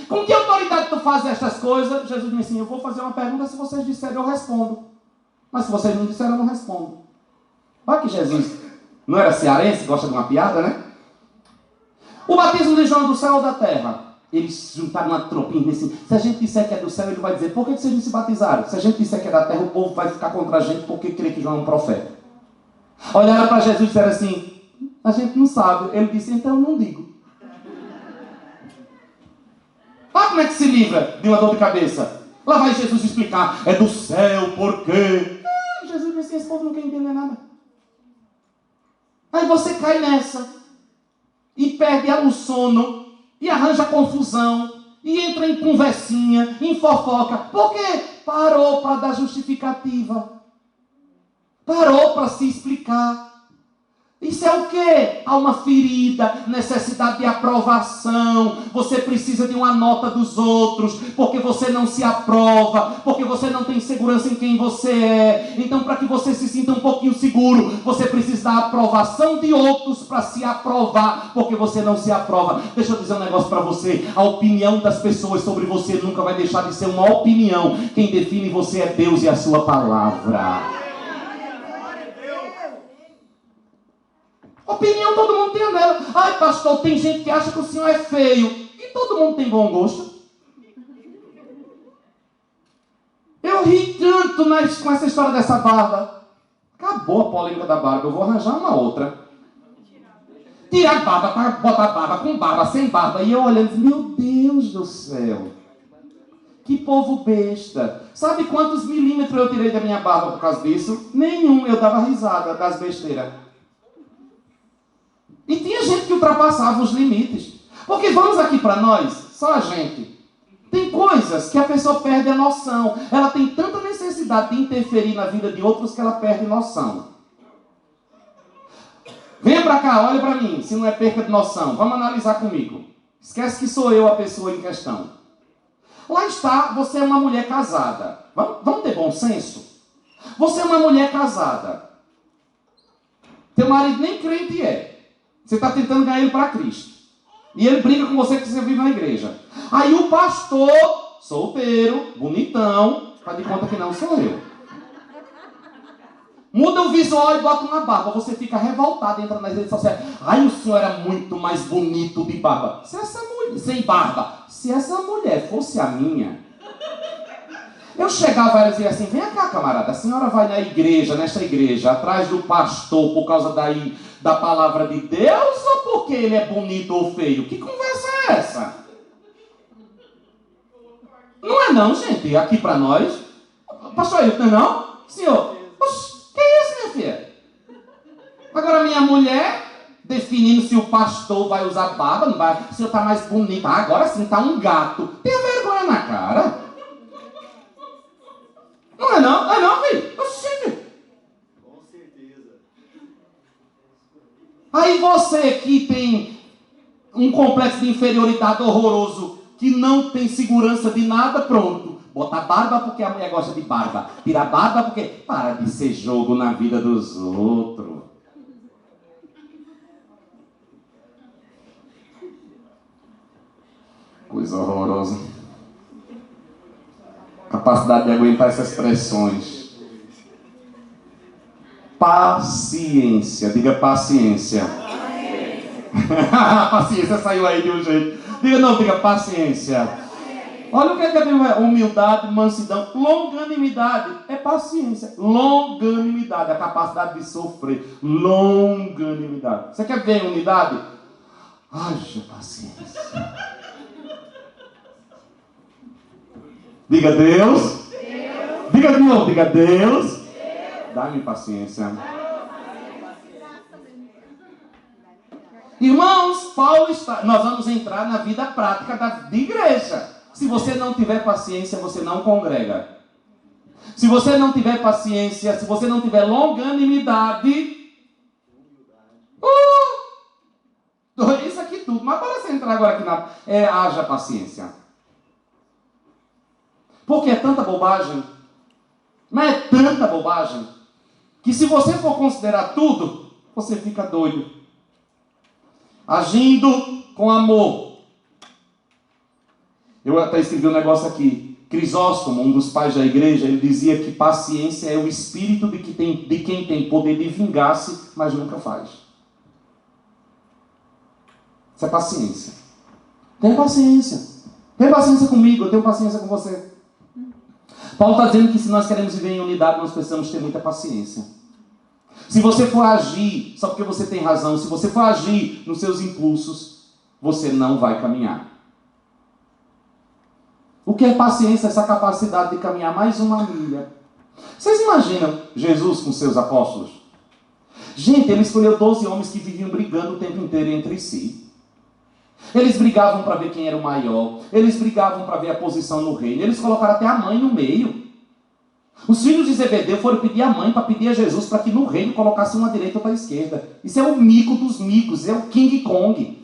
Com que autoridade tu faz estas coisas? Jesus me ensina: eu vou fazer uma pergunta, se vocês disserem, eu respondo. Mas se vocês não disserem, eu não respondo. Olha que Jesus não era cearense, gosta de uma piada, né? O batismo de João do céu ou da terra? Eles se juntaram uma tropinha e assim, se a gente disser que é do céu, ele vai dizer, por que vocês não se batizaram? Se a gente disser que é da terra, o povo vai ficar contra a gente porque crê que João é um profeta. Olharam para Jesus e disseram assim, a gente não sabe. Ele disse, então eu não digo. Olha como é que se livra de uma dor de cabeça. Lá vai Jesus explicar, é do céu, por quê? Jesus disse, esse povo não quer entender nada. Aí você cai nessa e perde o sono e arranja confusão e entra em conversinha, em fofoca. Por quê? Parou para dar justificativa. Parou para se explicar. Isso é o quê? Há uma ferida, necessidade de aprovação. Você precisa de uma nota dos outros, porque você não se aprova, porque você não tem segurança em quem você é. Então, para que você se sinta um pouquinho seguro, você precisa da aprovação de outros para se aprovar, porque você não se aprova. Deixa eu dizer um negócio para você. A opinião das pessoas sobre você nunca vai deixar de ser uma opinião. Quem define você é Deus e a sua palavra. Opinião todo mundo tem nela. Ai, pastor, tem gente que acha que o senhor é feio. E todo mundo tem bom gosto. Eu ri tanto com essa história dessa barba. Acabou a polêmica da barba. Eu vou arranjar uma outra. Tirar barba, botar barba com barba, sem barba. E eu olhando, meu Deus do céu. Que povo besta. Sabe quantos milímetros eu tirei da minha barba por causa disso? Nenhum. Eu dava risada das besteiras. E tinha gente que ultrapassava os limites. Porque vamos aqui para nós, só a gente. Tem coisas que a pessoa perde a noção. Ela tem tanta necessidade de interferir na vida de outros que ela perde noção. Venha para cá, olha para mim, se não é perca de noção. Vamos analisar comigo. Esquece que sou eu a pessoa em questão. Lá está, você é uma mulher casada. Vamos ter bom senso? Você é uma mulher casada. Teu marido nem crente é. Você está tentando ganhar ele para Cristo. E ele briga com você que você vive na igreja. Aí o pastor, solteiro, bonitão, faz de conta que não sou eu. Muda o visual e bota uma barba. Você fica revoltado, entra nas redes sociais. Ai, o senhor era muito mais bonito de barba. Se essa mulher, sem barba. Se essa mulher fosse a minha, eu chegava e dizia assim, vem cá, camarada, a senhora vai na igreja, nesta igreja, atrás do pastor, por causa da palavra de Deus, ou porque ele é bonito ou feio? Que conversa é essa? Não é não, gente. Aqui para nós, pastor Ailton, não é não? Senhor, oxe, que é isso, minha filha? Agora minha mulher, definindo se o pastor vai usar barba, não vai, o senhor está mais bonito. Ah, agora sim, está um gato. Tenha vergonha na cara. Não é não? É não, filho? Oxi. Com certeza. Aí você que tem um complexo de inferioridade horroroso, que não tem segurança de nada, pronto. Bota barba porque a mulher gosta de barba. Tira barba porque... Para de ser jogo na vida dos outros. Coisa horrorosa. Capacidade de aguentar essas pressões. Paciência. Diga paciência. Paciência saiu aí de um jeito. Diga não, diga paciência. Olha o que é humildade, mansidão, longanimidade. É paciência. Longanimidade. A capacidade de sofrer. Longanimidade. Você quer ver unidade? Haja paciência. Diga Deus. Deus. Diga de novo, diga Deus. Deus. Dá-me paciência. Irmãos, Paulo está... Nós vamos entrar na vida prática de igreja. Se você não tiver paciência, você não congrega. Se você não tiver paciência, se você não tiver longanimidade... Isso aqui tudo. Mas para você entrar agora aqui haja paciência. Porque é tanta bobagem, mas é tanta bobagem, que se você for considerar tudo, você fica doido. Agindo com amor. Eu até escrevi um negócio aqui. Crisóstomo, um dos pais da igreja, ele dizia que paciência é o espírito de quem tem poder de vingar-se, mas nunca faz. Isso é paciência. Tenha paciência. Tenha paciência comigo, eu tenho paciência com você. Paulo está dizendo que se nós queremos viver em unidade, nós precisamos ter muita paciência. Se você for agir só porque você tem razão, se você for agir nos seus impulsos, você não vai caminhar. O que é paciência? Essa capacidade de caminhar mais uma milha. Vocês imaginam Jesus com seus apóstolos? Gente, ele escolheu 12 homens que viviam brigando o tempo inteiro entre si. Eles brigavam para ver quem era o maior. Eles brigavam para ver a posição no reino. Eles colocaram até a mãe no meio. Os filhos de Zebedeu foram pedir a mãe para pedir a Jesus para que no reino colocasse uma à direita ou para a esquerda. Isso é o mico dos micos, é o King Kong.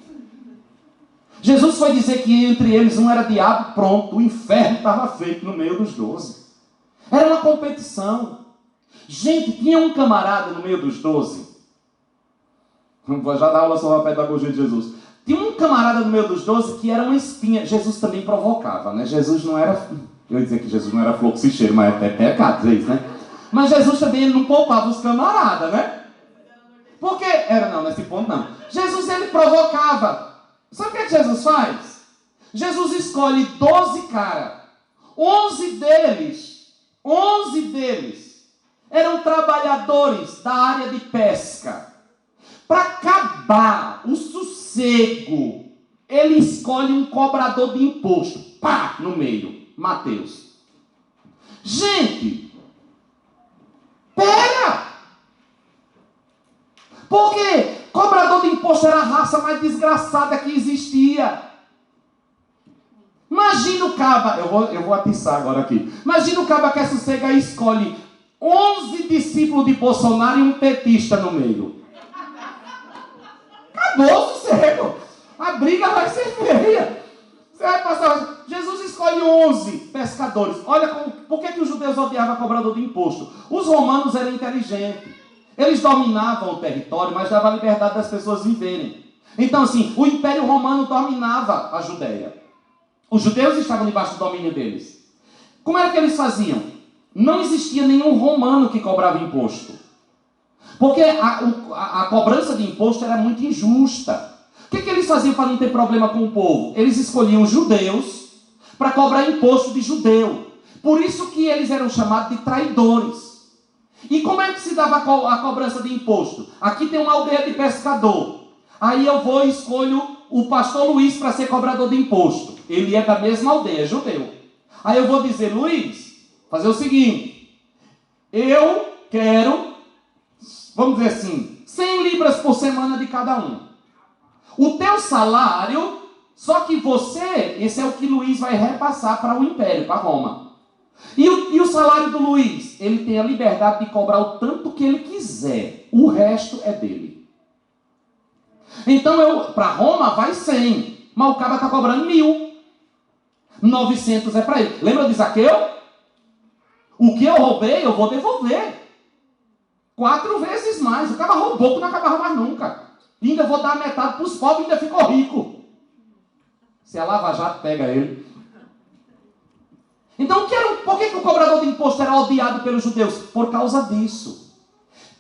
Jesus foi dizer que entre eles um era diabo, pronto, o inferno estava feito no meio dos 12. Era uma competição. Gente, tinha um camarada no meio dos 12. Vou já dar aula sobre a pedagogia de Jesus. Tinha um camarada no meio dos 12 que era uma espinha. Jesus também provocava, né? Jesus não era... Eu ia dizer que Jesus não era fluxicheiro, mas é pecado dizer isso, né? Mas Jesus também ele não poupava os camaradas, né? Porque... Não, nesse ponto não. Jesus, ele provocava. Sabe o que Jesus faz? Jesus escolhe 12 caras. 11 deles eram trabalhadores da área de pesca. Para acabar o sossego, ele escolhe um cobrador de imposto. Pá! No meio. Mateus. Gente! Pera! Por quê? Cobrador de imposto era a raça mais desgraçada que existia. Imagina o caba, eu vou atiçar agora aqui. Imagina o caba que é sossega e escolhe 11 discípulos de Bolsonaro e um petista no meio. Acabou o sossego. A briga vai ser feia. Você vai passar... Jesus escolhe 11 pescadores. Olha por que os judeus odiavam cobrador de imposto. Os romanos eram inteligentes. Eles dominavam o território, mas davam a liberdade das pessoas viverem. Então, assim, o Império Romano dominava a Judéia. Os judeus estavam debaixo do domínio deles. Como era que eles faziam? Não existia nenhum romano que cobrava imposto. Porque a cobrança de imposto era muito injusta. O que eles faziam para não ter problema com o povo? Eles escolhiam judeus para cobrar imposto de judeu. Por isso que eles eram chamados de traidores. E como é que se dava a cobrança de imposto? Aqui tem uma aldeia de pescador. Aí eu vou e escolho o pastor Luiz para ser cobrador de imposto. Ele é da mesma aldeia, judeu. Aí eu vou dizer, Luiz, fazer o seguinte. Eu quero, vamos dizer assim, 100 libras por semana de cada um. O teu salário, só que você, esse é o que Luiz vai repassar para o Império, para Roma. E o salário do Luiz? Ele tem a liberdade de cobrar o tanto que ele quiser. O resto é dele. Então, para Roma vai 100. Mas o cara está cobrando 1.000. 900 é para ele. Lembra de Zaqueu? O que eu roubei, eu vou devolver. 4 vezes mais. O cara roubou que não acabava mais nunca. E ainda vou dar metade para os pobres e ainda ficou rico. Se a Lava Jato pega ele... Então, por que o cobrador de imposto era odiado pelos judeus? Por causa disso.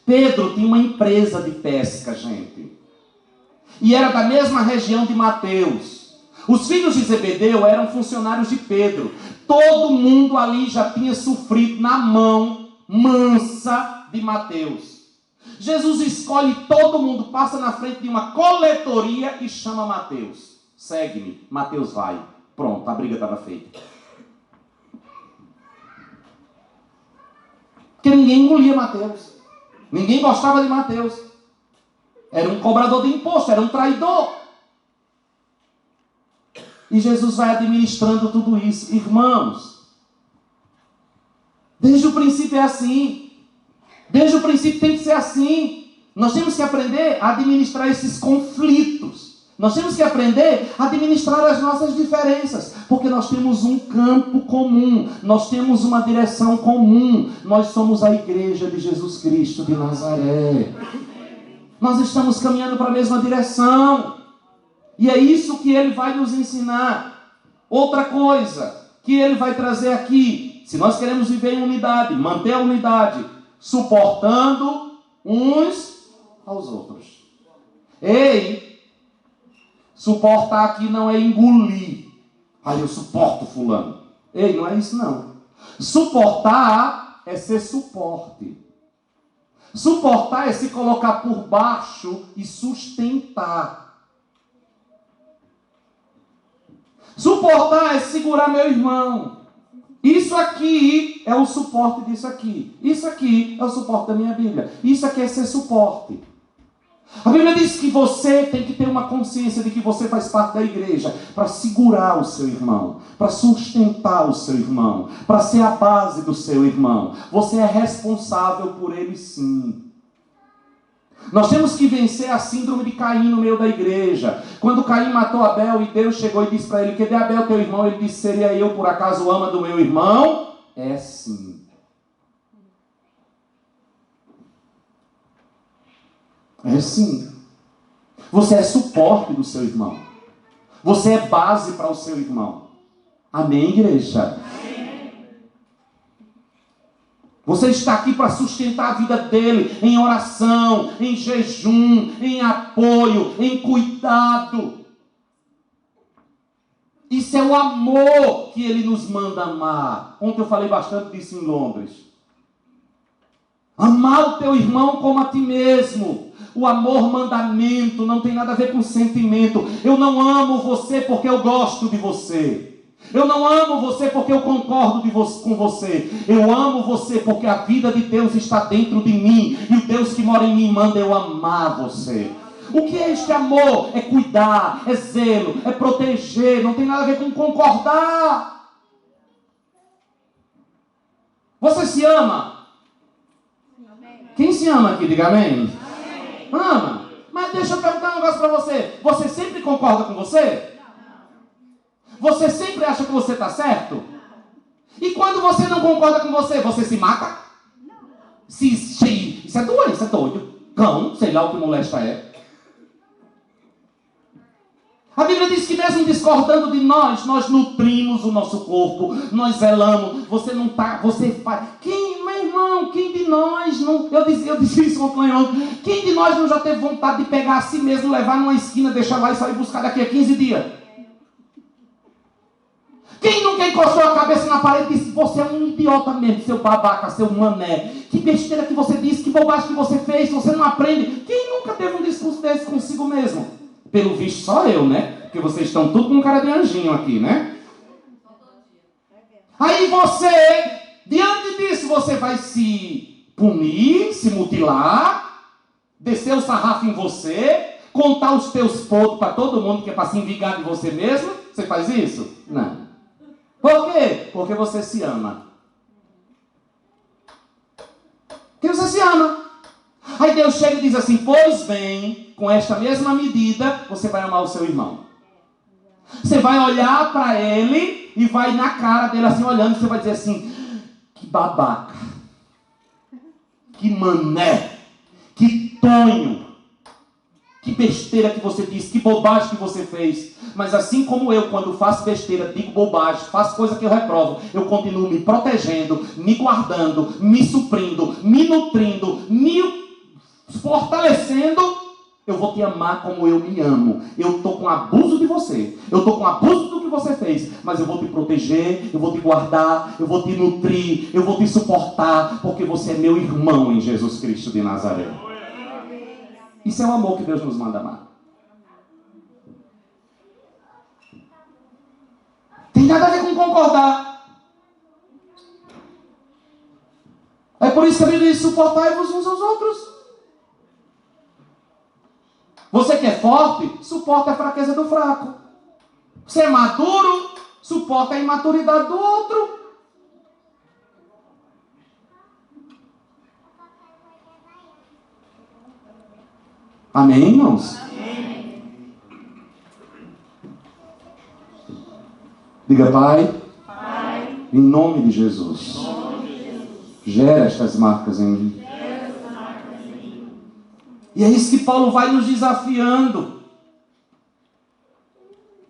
Pedro tinha uma empresa de pesca, gente. E era da mesma região de Mateus. Os filhos de Zebedeu eram funcionários de Pedro. Todo mundo ali já tinha sofrido na mão mansa de Mateus. Jesus escolhe todo mundo, passa na frente de uma coletoria e chama Mateus. Segue-me. Mateus vai. Pronto, a briga estava feita. Porque ninguém engolia Mateus. Ninguém gostava de Mateus. Era um cobrador de imposto, era um traidor. E Jesus vai administrando tudo isso. Irmãos, desde o princípio é assim. Desde o princípio tem que ser assim. Nós temos que aprender a administrar esses conflitos. Nós temos que aprender a administrar as nossas diferenças, porque nós temos um campo comum, nós temos uma direção comum, nós somos a igreja de Jesus Cristo de Nazaré. Nós estamos caminhando para a mesma direção, e é isso que ele vai nos ensinar. Outra coisa que ele vai trazer aqui, se nós queremos viver em unidade, manter a unidade, suportando uns aos outros. Ei! Suportar aqui não é engolir. Aí eu suporto fulano. Ei, não é isso não. Suportar é ser suporte. Suportar é se colocar por baixo e sustentar. Suportar é segurar meu irmão. Isso aqui é o suporte disso aqui. Isso aqui é o suporte da minha Bíblia. Isso aqui é ser suporte. A Bíblia diz que você tem que ter uma consciência de que você faz parte da igreja para segurar o seu irmão, para sustentar o seu irmão, para ser a base do seu irmão. Você é responsável por ele sim. Nós temos que vencer a síndrome de Caim no meio da igreja. Quando Caim matou Abel e Deus chegou e disse para ele: cadê Abel teu irmão? Ele disse: seria eu por acaso ama do meu irmão? É sim. É sim. Você é suporte do seu irmão. Você é base para o seu irmão. Amém, igreja? Você está aqui para sustentar a vida dele em oração, em jejum, em apoio, em cuidado. Isso é o amor que ele nos manda amar. Ontem eu falei bastante disso em Londres. Amar o teu irmão como a ti mesmo. O amor, mandamento, não tem nada a ver com sentimento. Eu não amo você porque eu gosto de você. Eu não amo você porque eu concordo com você. Eu amo você porque a vida de Deus está dentro de mim. E o Deus que mora em mim manda eu amar você. O que é este amor? É cuidar, é zelo, é proteger. Não tem nada a ver com concordar. Você se ama? Quem se ama aqui? Diga amém. Ama. Mas deixa eu perguntar um negócio para você. Você sempre concorda com você? Você sempre acha que você está certo? E quando você não concorda com você, você se mata? Isso é doença, é doido. Cão, sei lá o que molesta é. A Bíblia diz que mesmo discordando de nós nutrimos o nosso corpo, nós zelamos. Você não está, você faz. Meu irmão, quem de nós não... Eu disse isso ontem, irmão. Quem de nós não já teve vontade de pegar a si mesmo, levar numa esquina, deixar lá e sair buscar daqui a 15 dias? Quem nunca encostou a cabeça na parede e disse: você é um idiota mesmo, seu babaca, seu mané. Que besteira que você disse, que bobagem que você fez, você não aprende. Quem nunca teve um discurso desse consigo mesmo? Pelo visto só eu, né? Porque vocês estão tudo com cara de anjinho aqui, né? Aí você, diante disso, você vai se punir, se mutilar, descer o sarrafo em você, contar os teus podres para todo mundo, que é para se envigar de você mesmo. Você faz isso? Não. Por quê? Porque você se ama. Porque você se ama. Aí Deus chega e diz assim: pois bem, com esta mesma medida, você vai amar o seu irmão. Você vai olhar para ele e vai na cara dele assim, olhando, você vai dizer assim: que babaca, que mané, que tonho, que besteira que você disse, que bobagem que você fez. Mas assim como eu, quando faço besteira, digo bobagem, faço coisa que eu reprovo, eu continuo me protegendo, me guardando, me suprindo, me nutrindo, me fortalecendo. Eu vou te amar como eu me amo. Eu estou com abuso de você. Eu estou com abuso do que você fez. Mas eu vou te proteger, eu vou te guardar, eu vou te nutrir, eu vou te suportar, porque você é meu irmão em Jesus Cristo de Nazaré. Isso é o amor que Deus nos manda amar. Tem nada a ver com concordar. É por isso que a Bíblia diz: suportai-vos uns aos outros. Você que é forte, suporta a fraqueza do fraco. Você é maduro, suporta a imaturidade do outro. Amém, irmãos? Amém. Diga: Pai, em nome de Jesus, gera estas marcas em mim. E é isso que Paulo vai nos desafiando.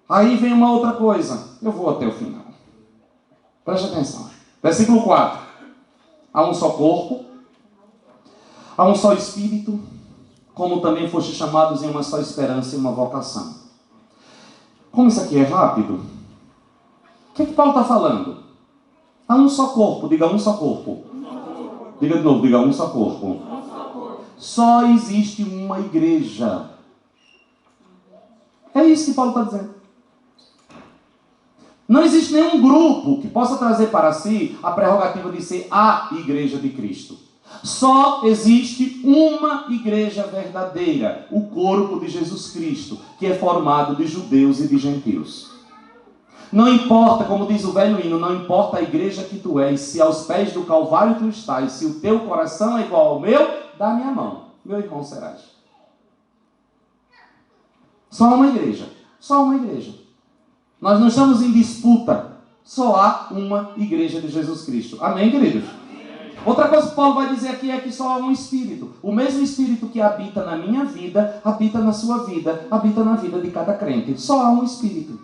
Aí vem uma outra coisa. Eu vou até o final. Preste atenção. Versículo 4. Há um só corpo, há um só Espírito, como também foste chamados em uma só esperança e uma vocação. Como isso aqui é rápido? O que é que Paulo está falando? Há um só corpo, diga um só corpo. Diga de novo, diga um só corpo. Só existe uma igreja. É isso que Paulo está dizendo. Não existe nenhum grupo que possa trazer para si a prerrogativa de ser a igreja de Cristo. Só existe uma igreja verdadeira, o corpo de Jesus Cristo, que é formado de judeus e de gentios. Não importa, como diz o velho hino, não importa a igreja que tu és, se aos pés do Calvário tu estás, se o teu coração é igual ao meu, dá-me a mão, meu irmão serás. Só uma igreja, só uma igreja. Nós não estamos em disputa, só há uma igreja de Jesus Cristo. Amém, queridos? Outra coisa que Paulo vai dizer aqui é que só há um Espírito. O mesmo Espírito que habita na minha vida, habita na sua vida, habita na vida de cada crente. Só há um Espírito.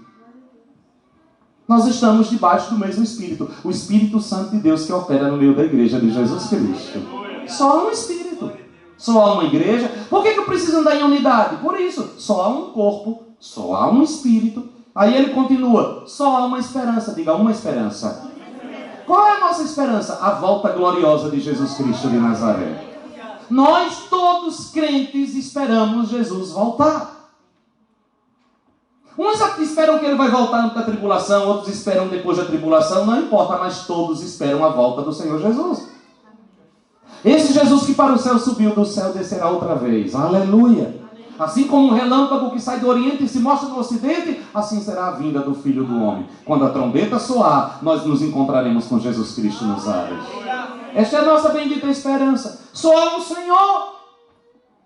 Nós estamos debaixo do mesmo Espírito. O Espírito Santo de Deus que opera no meio da igreja de Jesus Cristo. Só há um Espírito. Só há uma igreja. Por que eu preciso andar em unidade? Por isso. Só há um corpo. Só há um Espírito. Aí ele continua. Só há uma esperança. Diga, uma esperança. Qual é a nossa esperança? A volta gloriosa de Jesus Cristo de Nazaré. Nós todos crentes esperamos Jesus voltar. Uns esperam que ele vai voltar antes da tribulação, outros esperam depois da tribulação, não importa, mas todos esperam a volta do Senhor Jesus. Esse Jesus que para o céu subiu, do céu descerá outra vez. Aleluia! Assim como um relâmpago que sai do Oriente e se mostra no Ocidente, assim será a vinda do Filho do Homem. Quando a trombeta soar, nós nos encontraremos com Jesus Cristo nos ares. Esta é a nossa bendita esperança. Só há um Senhor.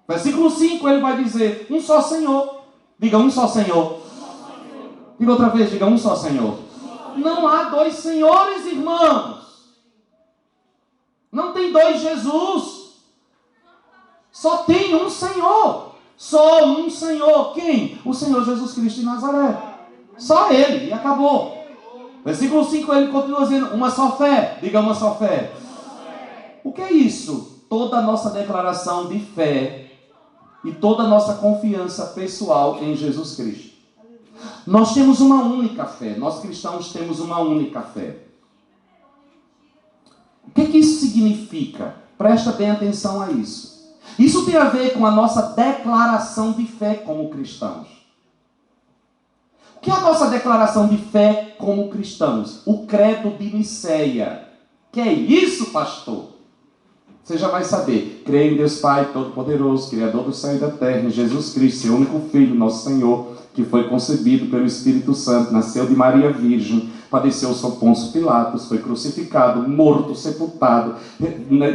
Versículo 5, ele vai dizer, um só Senhor. Diga, um só Senhor. Diga outra vez, diga, um só Senhor. Não há dois senhores, irmãos. Não tem dois Jesus. Só tem um Senhor. Só um Senhor. Quem? O Senhor Jesus Cristo de Nazaré. Só Ele. E acabou. Versículo 5, ele continua dizendo, uma só fé. Diga, uma só fé. O que é isso? Toda a nossa declaração de fé e toda a nossa confiança pessoal em Jesus Cristo. Nós temos uma única fé. Nós cristãos temos uma única fé. O que é que isso significa? Presta bem atenção a isso. Isso tem a ver com a nossa declaração de fé como cristãos. O que é a nossa declaração de fé como cristãos? O credo de Niceia. Que é isso, pastor? Você já vai saber. Creio em Deus Pai Todo-Poderoso, Criador do céu e da terra, em Jesus Cristo, seu único Filho, nosso Senhor, que foi concebido pelo Espírito Santo, nasceu de Maria Virgem, padeceu sob Pôncio Pilatos, foi crucificado, morto, sepultado,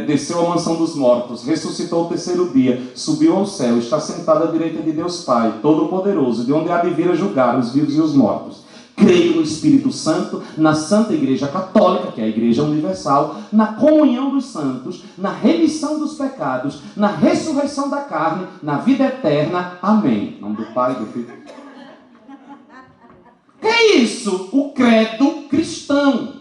desceu à mansão dos mortos, ressuscitou ao terceiro dia, subiu ao céu, está sentado à direita de Deus Pai, Todo-Poderoso, de onde há de vir a julgar os vivos e os mortos. Creio no Espírito Santo, na Santa Igreja Católica, que é a Igreja Universal, na comunhão dos santos, na remissão dos pecados, na ressurreição da carne, na vida eterna. Amém. Em nome do Pai, do Filho. Que é isso? O credo cristão.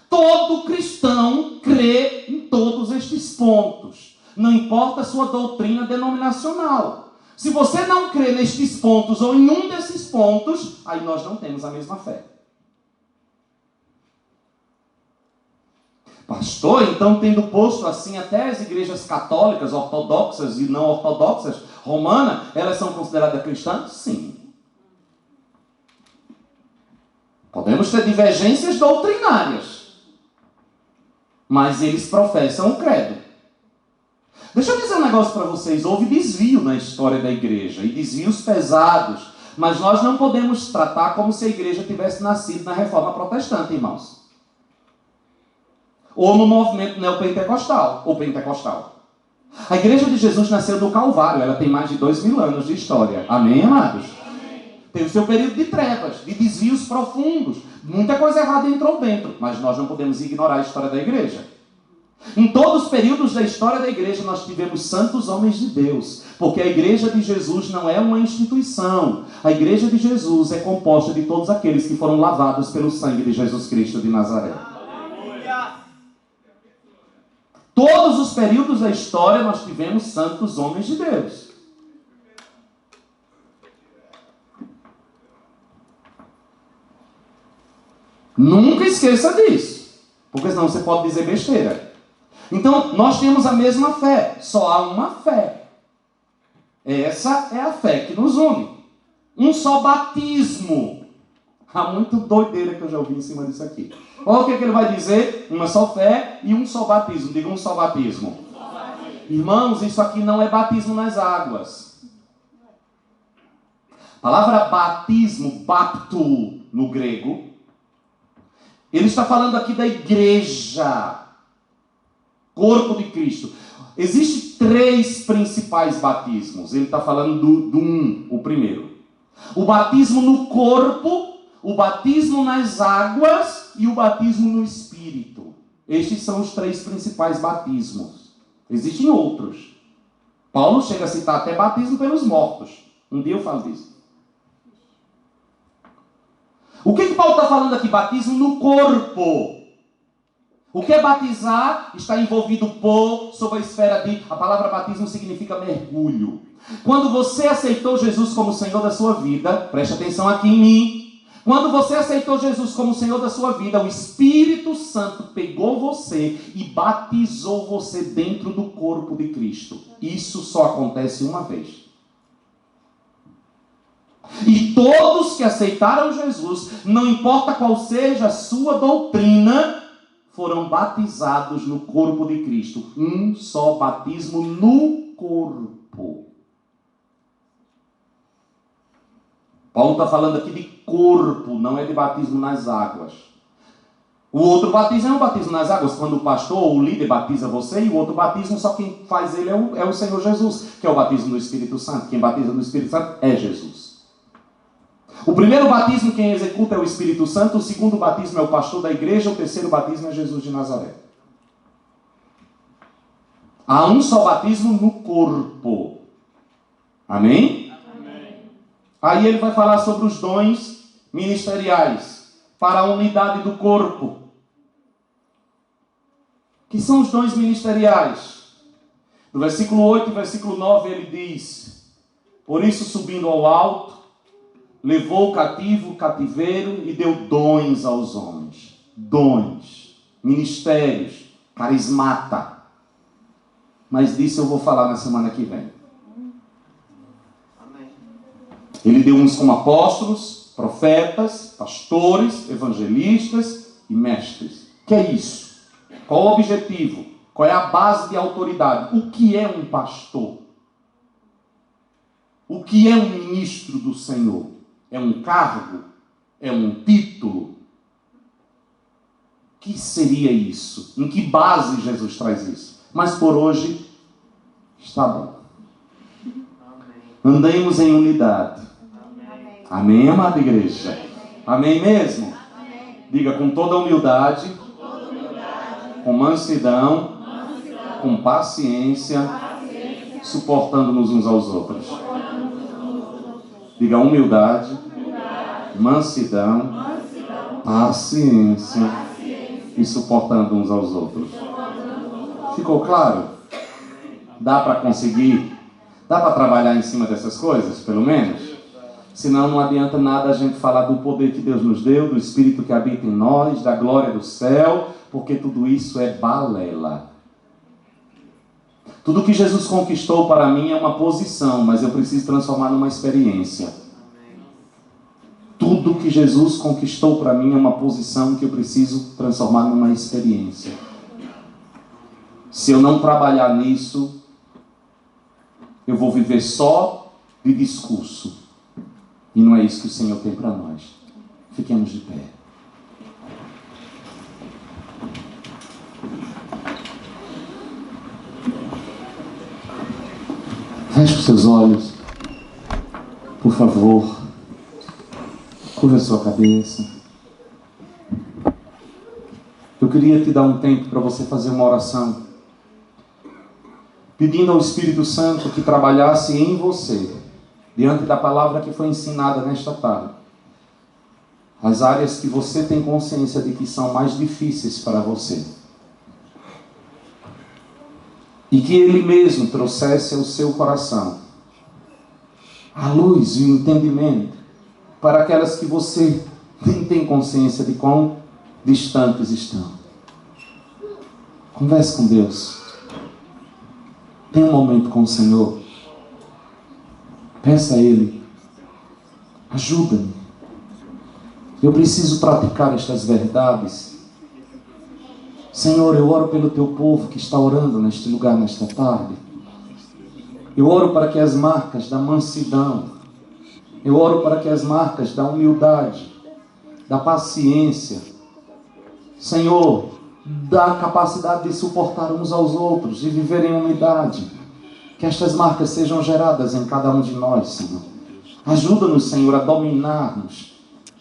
Todo cristão crê em todos estes pontos. Não importa a sua doutrina denominacional. Se você não crê nestes pontos ou em um desses pontos, aí nós não temos a mesma fé. Pastor, então tendo posto assim até as igrejas católicas, ortodoxas e não ortodoxas, romana, elas são consideradas cristãs? Sim. Podemos ter divergências doutrinárias, mas eles professam o credo. Deixa eu dizer um negócio para vocês. Houve desvio na história da igreja, e desvios pesados, mas nós não podemos tratar como se a igreja tivesse nascido na reforma protestante, irmãos. Ou no movimento neopentecostal, ou pentecostal. A igreja de Jesus nasceu do Calvário, ela tem mais de 2000 anos de história. Amém, amados? Tem o seu período de trevas, de desvios profundos. Muita coisa errada entrou dentro, mas nós não podemos ignorar a história da igreja. Em todos os períodos da história da igreja nós tivemos santos homens de Deus, porque a igreja de Jesus não é uma instituição. A igreja de Jesus é composta de todos aqueles que foram lavados pelo sangue de Jesus Cristo de Nazaré. Todos os períodos da história nós tivemos santos homens de Deus. Nunca esqueça disso, porque senão você pode dizer besteira. Então, nós temos a mesma fé, só há uma fé. Essa é a fé que nos une. Um só batismo. Há muito doideira que eu já ouvi em cima disso aqui. Olha o que ele vai dizer: uma só fé e um só batismo. Diga um só batismo. Irmãos, isso aqui não é batismo nas águas. A palavra batismo, baptu, no grego, ele está falando aqui da igreja, corpo de Cristo. Existem 3 principais batismos. Ele está falando do o primeiro. O batismo no corpo, o batismo nas águas e o batismo no Espírito. Estes são os 3 principais batismos. Existem outros. Paulo chega a citar até batismo pelos mortos. Um dia eu falo disso. O que Paulo está falando aqui? Batismo no corpo. O que é batizar? Está envolvido por, sob a esfera de... A palavra batismo significa mergulho. Quando você aceitou Jesus como Senhor da sua vida, preste atenção aqui em mim. Quando você aceitou Jesus como Senhor da sua vida, o Espírito Santo pegou você e batizou você dentro do corpo de Cristo. Isso só acontece uma vez. E todos que aceitaram Jesus, não importa qual seja a sua doutrina, foram batizados no corpo de Cristo. Um só batismo no corpo. Paulo está falando aqui de corpo, não é de batismo nas águas. O outro batismo é um batismo nas águas, quando o pastor ou o líder batiza você, e o outro batismo, só quem faz ele é o Senhor Jesus, que é o batismo do Espírito Santo. Quem batiza no Espírito Santo é Jesus. O primeiro batismo quem executa é o Espírito Santo, o segundo batismo é o pastor da igreja, o terceiro batismo é Jesus de Nazaré. Há um só batismo no corpo. Amém? Amém. Aí ele vai falar sobre os dons ministeriais para a unidade do corpo. Que são os dons ministeriais? No versículo 8 e versículo 9 ele diz: por isso, subindo ao alto, levou o cativo o cativeiro e deu dons aos homens. Dons, ministérios, carismata. Mas disso eu vou falar na semana que vem. Amém. Ele deu uns como apóstolos, profetas, pastores, evangelistas e mestres. O que é isso? Qual o objetivo? Qual é a base de autoridade? O que é um pastor? O que é um ministro do Senhor? É um cargo? É um título? O que seria isso? Em que base Jesus traz isso? Mas por hoje, está bom. Andemos em unidade. Amém, amém, amada igreja? Amém mesmo? Amém. Diga com toda humildade, com mansidão, com paciência, suportando-nos uns aos outros. Diga humildade, mansidão, paciência e suportando uns aos outros. Ficou claro? Dá para conseguir? Dá para trabalhar em cima dessas coisas, pelo menos? Senão não adianta nada a gente falar do poder que Deus nos deu, do Espírito que habita em nós, da glória do céu, porque tudo isso é balela. Tudo que Jesus conquistou para mim é uma posição, mas eu preciso transformar numa experiência. Tudo que Jesus conquistou para mim é uma posição que eu preciso transformar numa experiência. Se eu não trabalhar nisso, eu vou viver só de discurso. E não é isso que o Senhor tem para nós. Fiquemos de pé. Feche os seus olhos, por favor. Curva a sua cabeça. Eu queria te dar um tempo para você fazer uma oração, pedindo ao Espírito Santo que trabalhasse em você, diante da palavra que foi ensinada nesta tarde, as áreas que você tem consciência de que são mais difíceis para você. E que Ele mesmo trouxesse ao seu coração a luz e o entendimento para aquelas que você nem tem consciência de quão distantes estão. Converse com Deus. Tenha um momento com o Senhor. Peça a Ele: ajuda-me. Eu preciso praticar estas verdades. Senhor, eu oro pelo Teu povo que está orando neste lugar, nesta tarde. Eu oro para que as marcas da mansidão, eu oro para que as marcas da humildade, da paciência, Senhor, da capacidade de suportar uns aos outros, de viver em unidade, que estas marcas sejam geradas em cada um de nós, Senhor. Ajuda-nos, Senhor, a dominar-nos.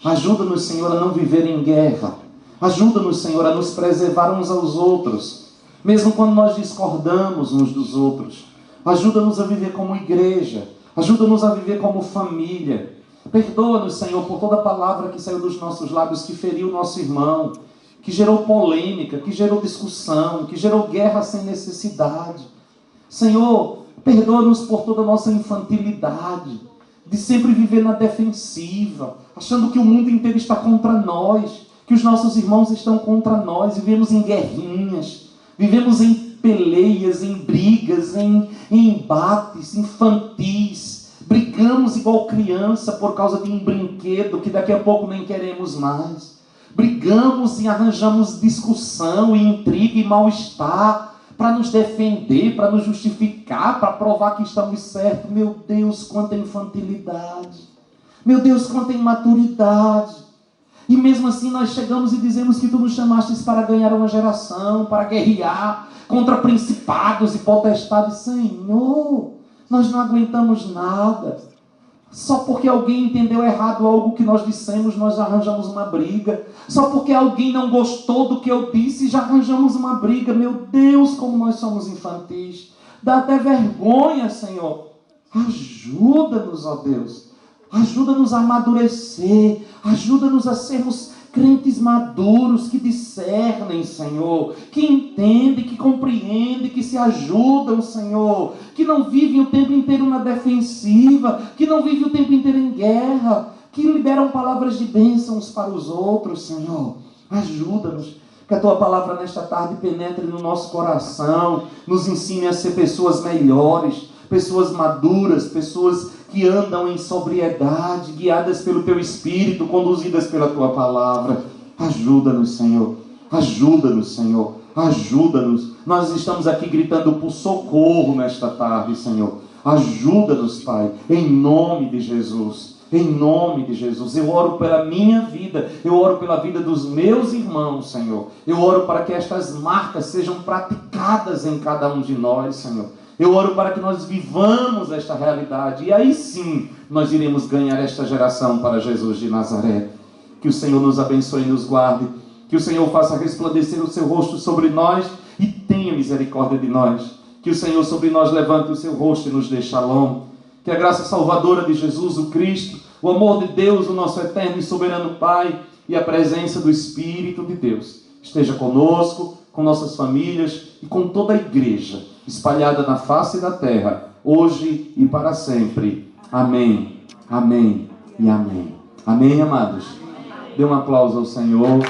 Ajuda-nos, Senhor, a não viver em guerra. Ajuda-nos, Senhor, a nos preservar uns aos outros, mesmo quando nós discordamos uns dos outros. Ajuda-nos a viver como igreja. Ajuda-nos a viver como família. Perdoa-nos, Senhor, por toda palavra que saiu dos nossos lábios, que feriu o nosso irmão, que gerou polêmica, que gerou discussão, que gerou guerra sem necessidade. Senhor, perdoa-nos por toda a nossa infantilidade, de sempre viver na defensiva, achando que o mundo inteiro está contra nós, que os nossos irmãos estão contra nós. Vivemos em guerrinhas, vivemos em peleias, em brigas, em embates infantis. Brigamos igual criança por causa de um brinquedo que daqui a pouco nem queremos mais. Brigamos e arranjamos discussão, e intriga e mal-estar para nos defender, para nos justificar, para provar que estamos certos. Meu Deus, quanta infantilidade. Meu Deus, quanta imaturidade. E mesmo assim nós chegamos e dizemos que Tu nos chamastes para ganhar uma geração, para guerrear contra principados e potestades. Senhor, nós não aguentamos nada. Só porque alguém entendeu errado algo que nós dissemos, nós arranjamos uma briga. Só porque alguém não gostou do que eu disse, já arranjamos uma briga. Meu Deus, como nós somos infantis. Dá até vergonha, Senhor. Ajuda-nos, ó Deus. Ajuda-nos a amadurecer. Ajuda-nos a sermos crentes maduros, que discernem, Senhor, que entendem, que compreendem, que se ajudam, Senhor, que não vivem o tempo inteiro na defensiva, que não vivem o tempo inteiro em guerra, que liberam palavras de bênçãos para os outros, Senhor. Ajuda-nos, que a Tua palavra nesta tarde penetre no nosso coração, nos ensine a ser pessoas melhores, pessoas maduras, pessoas que andam em sobriedade, guiadas pelo Teu Espírito, conduzidas pela Tua palavra. Ajuda-nos, Senhor. Ajuda-nos, Senhor. Ajuda-nos. Nós estamos aqui gritando por socorro nesta tarde, Senhor. Ajuda-nos, Pai, em nome de Jesus. Em nome de Jesus. Eu oro pela minha vida. Eu oro pela vida dos meus irmãos, Senhor. Eu oro para que estas marcas sejam praticadas em cada um de nós, Senhor. Eu oro para que nós vivamos esta realidade. E aí sim, nós iremos ganhar esta geração para Jesus de Nazaré. Que o Senhor nos abençoe e nos guarde. Que o Senhor faça resplandecer o seu rosto sobre nós e tenha misericórdia de nós. Que o Senhor sobre nós levante o seu rosto e nos dê shalom. Que a graça salvadora de Jesus, o Cristo, o amor de Deus, o nosso eterno e soberano Pai, e a presença do Espírito de Deus esteja conosco, com nossas famílias e com toda a igreja espalhada na face da terra, hoje e para sempre. Amém, amém e amém. Amém, amados? Dê um aplauso ao Senhor.